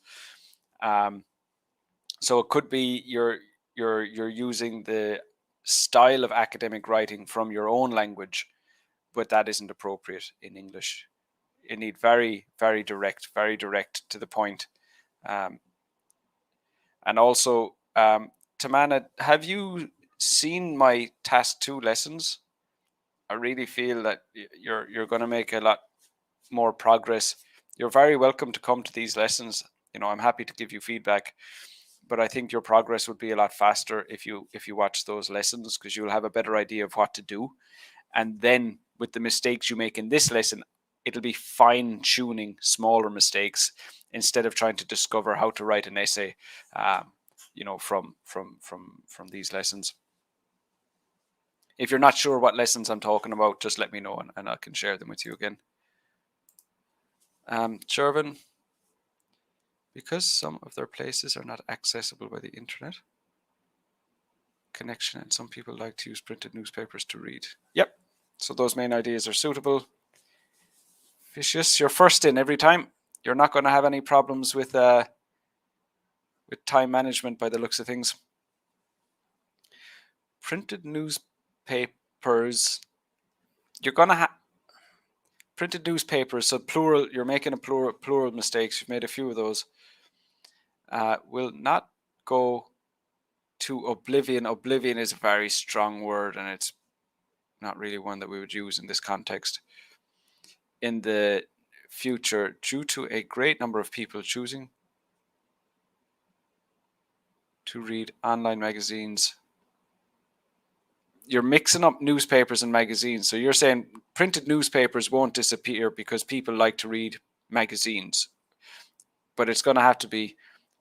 So it could be you're using the style of academic writing from your own language, but that isn't appropriate in English. You need very, very direct to the point. And also, Tamana, have you seen my task 2 lessons? I really feel that you're going to make a lot more progress. You're very welcome to come to these lessons. I'm happy to give you feedback, but I think your progress would be a lot faster if you watch those lessons, because you'll have a better idea of what to do. And then with the mistakes you make in this lesson, it'll be fine tuning smaller mistakes instead of trying to discover how to write an essay, from these lessons. If you're not sure what lessons I'm talking about, just let me know and I can share them with you again. Chervin, because some of their places are not accessible by the internet connection, and some people like to use printed newspapers to read. Yep. So those main ideas are suitable. Vicious, you're first in every time. You're not going to have any problems with time management by the looks of things. Printed newspapers, you're going to have printed newspapers, so plural, you're making a plural mistakes. You've made a few of those. Will not go to oblivion. Oblivion is a very strong word, and it's not really one that we would use in this context. In the future, due to a great number of people choosing to read online magazines. You're mixing up newspapers and magazines. So you're saying printed newspapers won't disappear because people like to read magazines. But it's going to have to be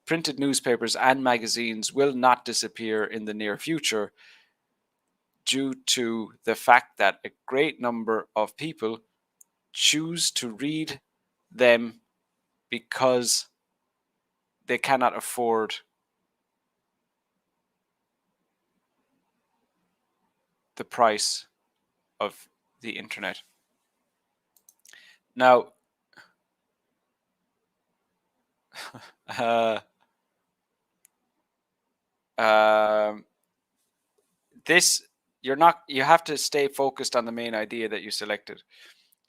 printed newspapers and magazines will not disappear in the near future due to the fact that a great number of people choose to read them because they cannot afford the price of the internet. Now, this you have to stay focused on the main idea that you selected.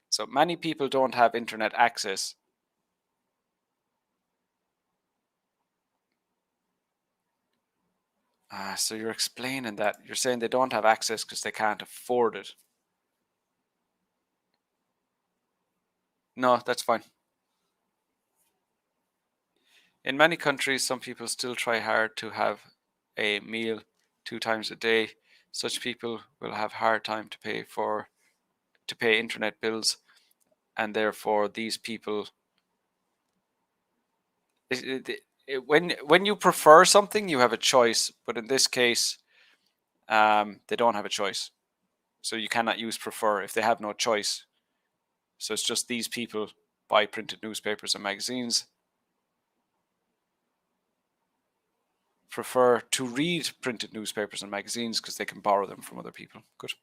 So many people don't have internet access. So you're explaining that. You're saying they don't have access because they can't afford it. No, that's fine. In many countries, some people still try hard to have a meal 2 times a day. Such people will have hard time to pay internet bills, and therefore these people. When you prefer something, you have a choice, but in this case, they don't have a choice. So you cannot use prefer if they have no choice. So it's just these people buy printed newspapers and magazines, prefer to read printed newspapers and magazines because they can borrow them from other people. Good.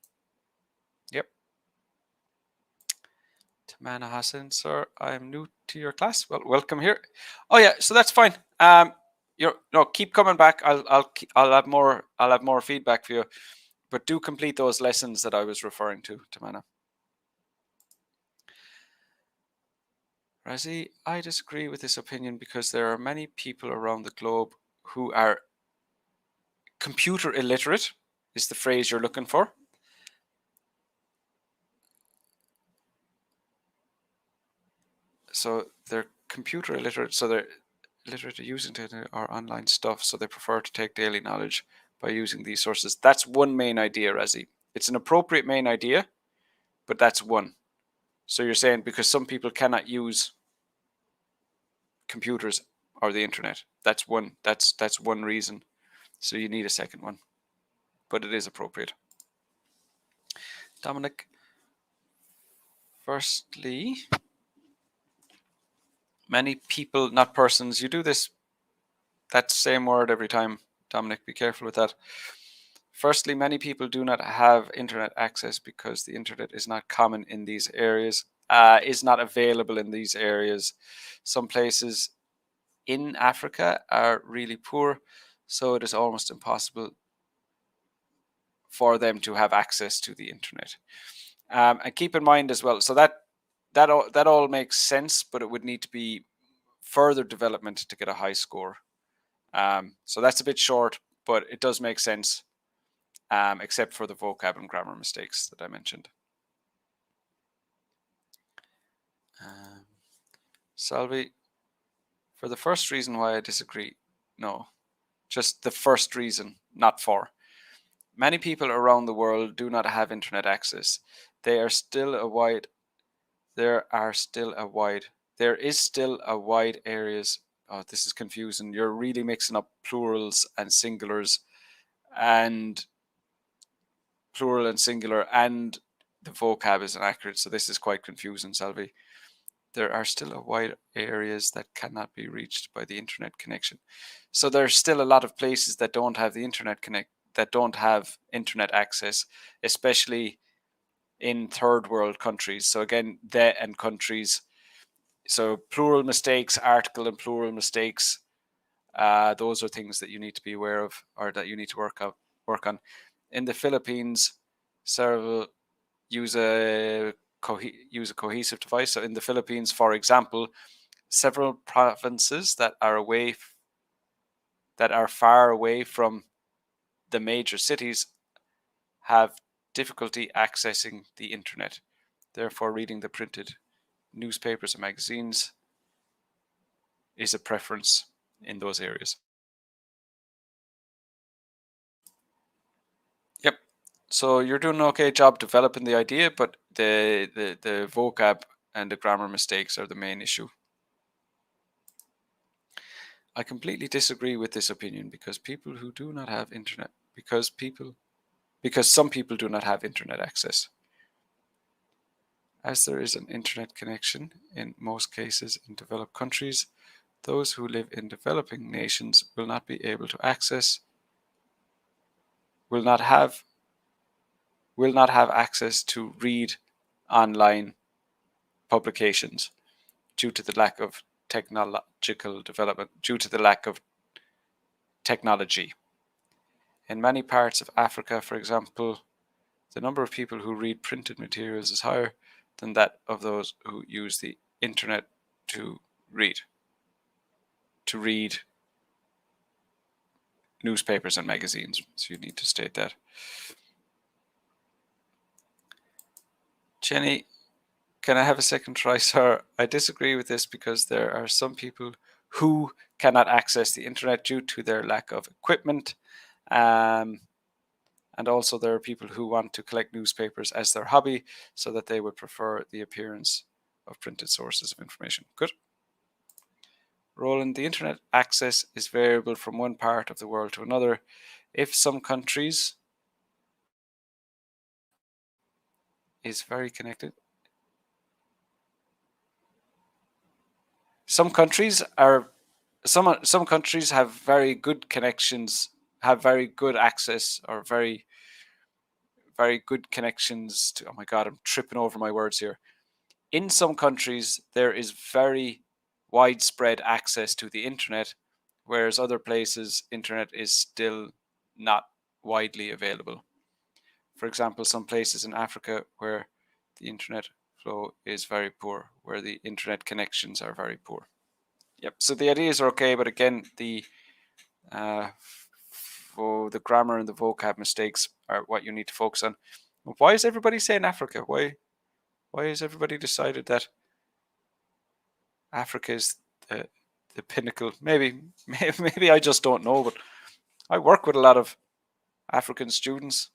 Yep. Tamana Hassan, sir, I'm new to your class. Well, welcome here. Oh yeah, so that's fine. Keep coming back. I'll have more feedback for you, but do complete those lessons that I was referring to, Tamana. Razi, I disagree with this opinion because there are many people around the globe who are computer illiterate, is the phrase you're looking for. So they're computer illiterate, so they're illiterate using our online stuff, so they prefer to take daily knowledge by using these sources. That's one main idea, Razi. It's an appropriate main idea, but that's one. So you're saying because some people cannot use computers or the internet. That's one. That's one reason. So you need a second one, but it is appropriate. Dominic, firstly, many people, not persons, you do this, that same word every time, Dominic, be careful with that. Firstly, many people do not have internet access because the internet is not common in these areas, is not available in these areas. Some places in Africa are really poor, so it is almost impossible for them to have access to the internet. And keep in mind as well, so that all makes sense, but it would need to be further development to get a high score. So that's a bit short, but it does make sense, except for the vocab and grammar mistakes that I mentioned. Salvi, for the first reason why I disagree, no, just the first reason, not for. Many people around the world do not have internet access. There is still a wide areas. Oh, this is confusing. You're really mixing up plurals and singulars, and plural and singular, and the vocab is inaccurate. So this is quite confusing, Salvi. There are still a wide areas that cannot be reached by the internet connection. So there's still a lot of places that don't have the internet that don't have internet access, especially in third world countries. So again, the and countries. So plural mistakes, article and plural mistakes. Those are things that you need to be aware of, or that you need to work on. In the Philippines, several use a cohesive device. So in the Philippines, for example, several provinces that are far away from the major cities have difficulty accessing the internet. Therefore, reading the printed newspapers and magazines is a preference in those areas. Yep. So you're doing an okay job developing the idea, but the vocab and the grammar mistakes are the main issue. I completely disagree with this opinion because people who do not have internet, because some people do not have internet access. As there is an internet connection in most cases in developed countries, those who live in developing nations will not be able to access, will not have access to read online publications due to the lack of technological development, due to the lack of technology. In many parts of Africa, for example, the number of people who read printed materials is higher than that of those who use the internet to read. newspapers and magazines. So you need to state that. Jenny, can I have a second try, sir? I disagree with this because there are some people who cannot access the internet due to their lack of equipment. And also there are people who want to collect newspapers as their hobby so that they would prefer the appearance of printed sources of information. Good. Roland, the internet access is variable from one part of the world to another. If some countries is very connected, some countries have very good connections, have very good access, or very good connections to, oh my god, I'm tripping over my words here. In some countries there is very widespread access to the internet, whereas other places internet is still not widely available. For example, some places in Africa where the internet flow is very poor, where the internet connections are very poor. Yep. So the ideas are okay, but again, the grammar and the vocab mistakes are what you need to focus on. Why is everybody saying Africa? Why has everybody decided that Africa is the pinnacle? Maybe I just don't know, but I work with a lot of African students.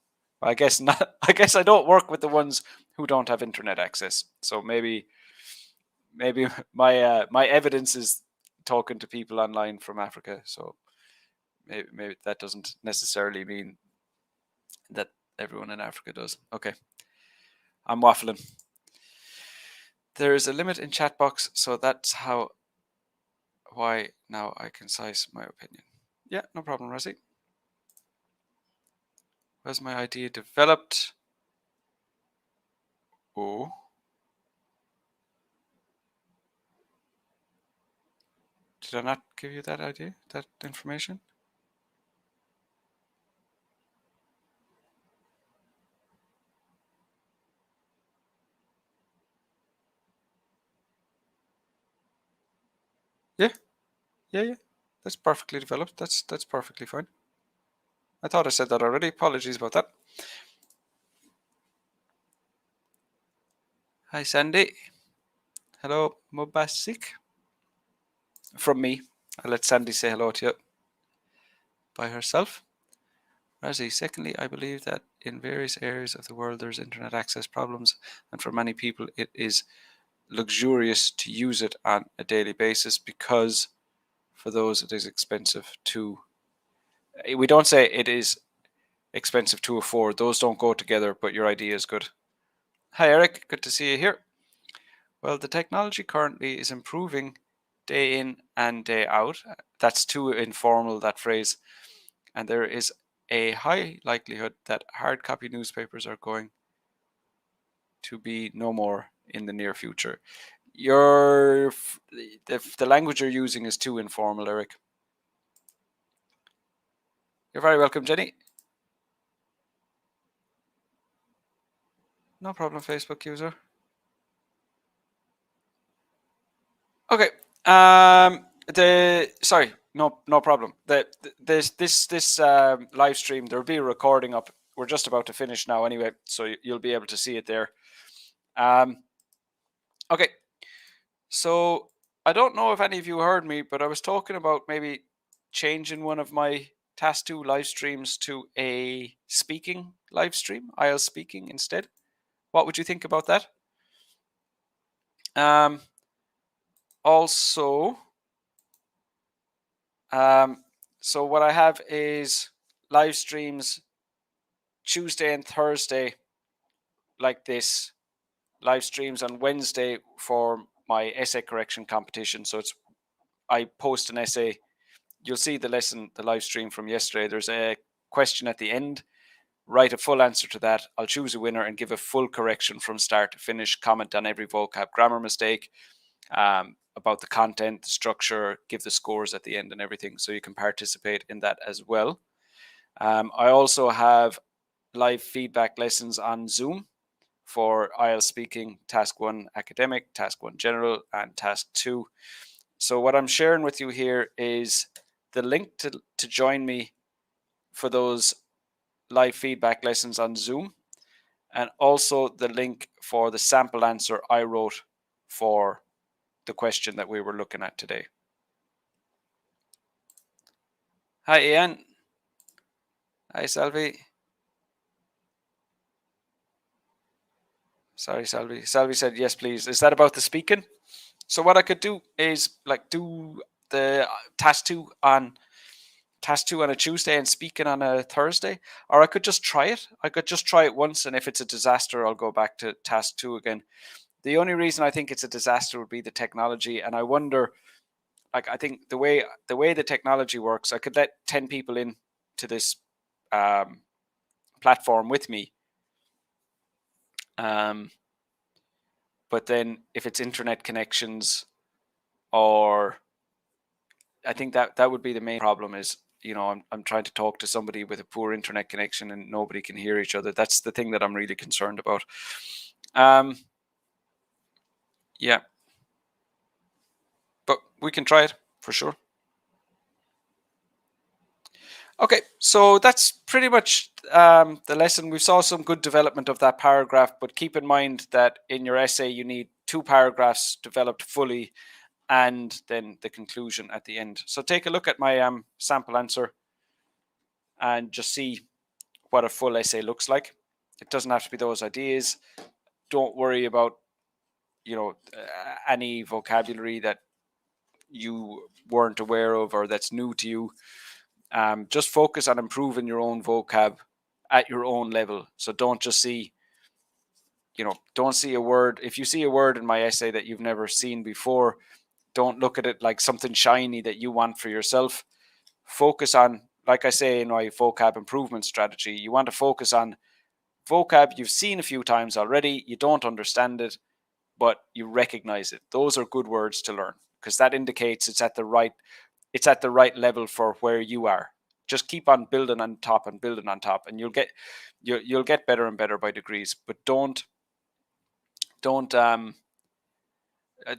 I guess not. I guess I don't work with the ones who don't have internet access. So maybe my evidence is talking to people online from Africa. So maybe that doesn't necessarily mean that everyone in Africa does. Okay, I'm waffling. There is a limit in chat box, so that's why now I concise my opinion. Yeah, no problem, Rosie. Was my idea developed? Oh. Did I not give you that idea, that information? Yeah. That's perfectly developed. That's perfectly fine. I thought I said that already. Apologies about that. Hi, Sandy. Hello, Mubasik. From me. I'll let Sandy say hello to you by herself. Razzie, secondly, I believe that in various areas of the world there's internet access problems, and for many people it is luxurious to use it on a daily basis because for those it is expensive to. We don't say it is expensive to afford. Those don't go together, but your idea is good. Hi, Eric. Good to see you here. Well, the technology currently is improving day in and day out. That's too informal, that phrase. And there is a high likelihood that hard copy newspapers are going to be no more in the near future. The language you're using is too informal, Eric. You're very welcome, Jenny. No problem, Facebook user. Okay. Sorry, no problem. This live stream, there'll be a recording up. We're just about to finish now anyway, so you'll be able to see it there. Okay. So I don't know if any of you heard me, but I was talking about maybe changing one of my Task 2 live streams to a speaking live stream, IELTS speaking instead. What would you think about that? Also, so what I have is live streams Tuesday and Thursday like this, live streams on Wednesday for my essay correction competition. So I post an essay. You'll see the lesson, the live stream from yesterday. There's a question at the end. Write a full answer to that. I'll choose a winner and give a full correction from start to finish, comment on every vocab grammar mistake, about the content, the structure, give the scores at the end and everything. So you can participate in that as well. I also have live feedback lessons on Zoom for IELTS speaking, task 1 academic, task 1 general, and task 2. So what I'm sharing with you here is the link to join me for those live feedback lessons on Zoom, and also the link for the sample answer I wrote for the question that we were looking at today. Hi, Ian. Hi, Salvi. Sorry, Salvi. Salvi said, yes, please. Is that about the speaking? So what I could do is like do the task two on a Tuesday and speaking on a Thursday, or I could just try it. I could just try it once, and if it's a disaster, I'll go back to task two again. The only reason I think it's a disaster would be the technology, and I wonder, like, I think the way the technology works, I could let 10 people in to this platform with me, but then if it's internet connections, or I think that would be the main problem is, I'm trying to talk to somebody with a poor internet connection and nobody can hear each other. That's the thing that I'm really concerned about. Yeah, but we can try it for sure. Okay, so that's pretty much the lesson. We saw some good development of that paragraph, but keep in mind that in your essay you need 2 paragraphs developed fully and then the conclusion at the end. So take a look at my sample answer and just see what a full essay looks like. It doesn't have to be those ideas. Don't worry about, any vocabulary that you weren't aware of or that's new to you. Just focus on improving your own vocab at your own level. So don't just see, don't see a word. If you see a word in my essay that you've never seen before, don't look at it like something shiny that you want for yourself. Focus on, like I say in my vocab improvement strategy, you want to focus on vocab you've seen a few times already, you don't understand it, but you recognize it. Those are good words to learn because that indicates it's at the right level for where you are. Just keep on building on top and building on top, and you'll get better and better by degrees. But don't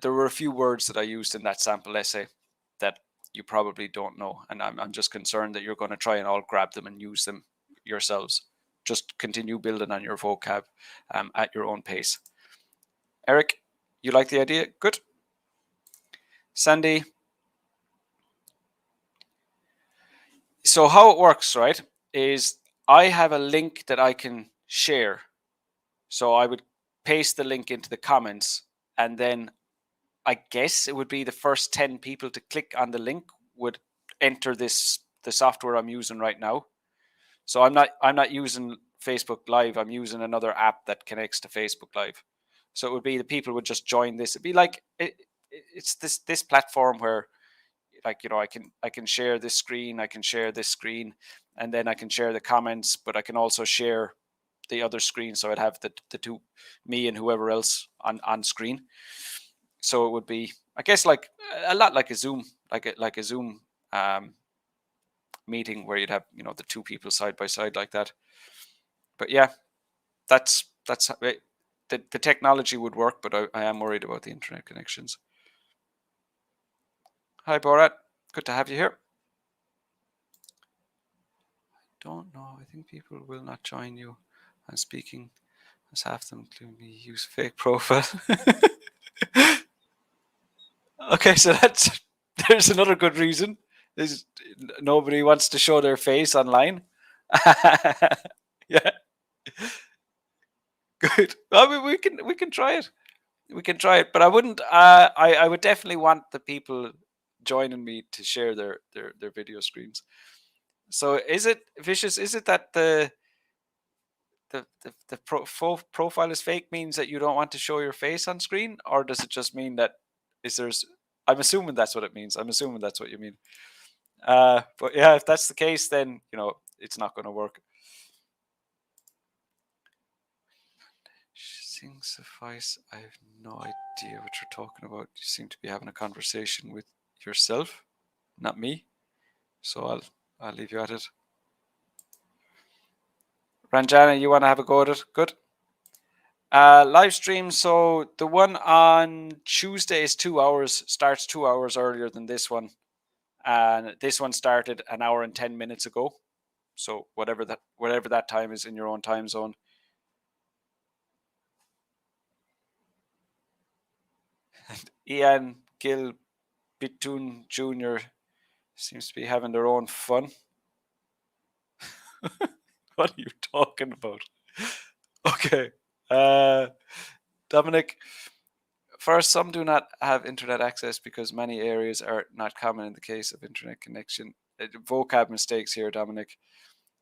there were a few words that I used in that sample essay that you probably don't know, and I'm just concerned that you're going to try and all grab them and use them yourselves. Just continue building on your vocab at your own pace. Eric, you like the idea? Good. Sandy. So how it works, right, is I have a link that I can share. So I would paste the link into the comments, and then I guess it would be the first 10 people to click on the link would enter the software I'm using right now. So I'm not using Facebook Live. I'm using another app that connects to Facebook Live. So it would be the people would just join this. It'd be like it's this platform where, like, I can share this screen, I can share this screen, and then I can share the comments, but I can also share the other screen. So I'd have the two, me and whoever else on screen. So it would be, I guess, like a lot like a Zoom, like a Zoom meeting where you'd have, the two people side by side like that. But yeah, that's the technology would work, but I am worried about the internet connections. Hi, Borat. Good to have you here. I don't know. I think people will not join you on speaking, as half them clearly use fake profile. Okay, so there's another good reason. Is nobody wants to show their face online. Yeah, good. I mean, we can try it. We can try it, but I wouldn't. I would definitely want the people joining me to share their video screens. So is it vicious? Is it that the profile is fake means that you don't want to show your face on screen, or does it just mean that there's? I'm assuming that's what it means. I'm assuming that's what you mean. But yeah, if that's the case, then it's not going to work. Things suffice. I have no idea what you're talking about. You seem to be having a conversation with yourself, not me. So I'll leave you at it. Ranjana, you want to have a go at it? Good. Live stream. So the one on Tuesday is 2 hours. Starts 2 hours earlier than this one, and this one started an hour and 10 minutes ago. So whatever that time is in your own time zone. And Ian Gil Bitoon Jr. seems to be having their own fun. What are you talking about? Okay. Dominic, first, some do not have internet access because many areas are not common in the case of internet connection. Vocab mistakes here, Dominic.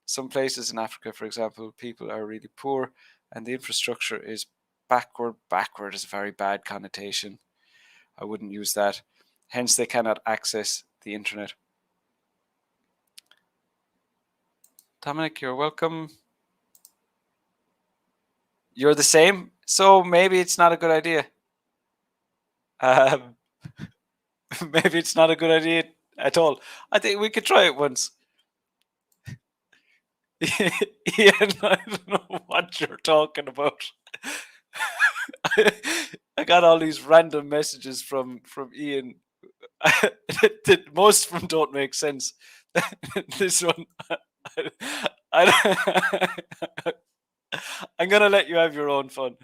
Some places in Africa, for example, people are really poor and the infrastructure is backward. Backward is a very bad connotation. I wouldn't use that. Hence, they cannot access the internet. Dominic, you're welcome. You're the same, so maybe it's not a good idea. Um, maybe it's not a good idea at all. I think we could try it once. Ian, I don't know what you're talking about. I got all these random messages from Ian. Most of them don't make sense. This one, I, I'm gonna let you have your own fun.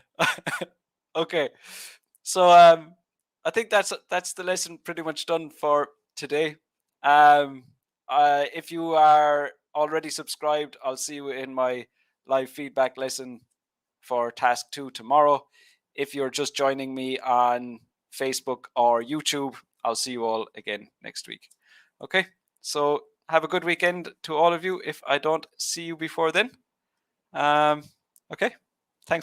Okay, so I think that's the lesson pretty much done for today. If you are already subscribed, I'll see you in my live feedback lesson for task 2 tomorrow. If you're just joining me on Facebook or YouTube, I'll see you all again next week. Okay, so have a good weekend to all of you if I don't see you before then. Okay.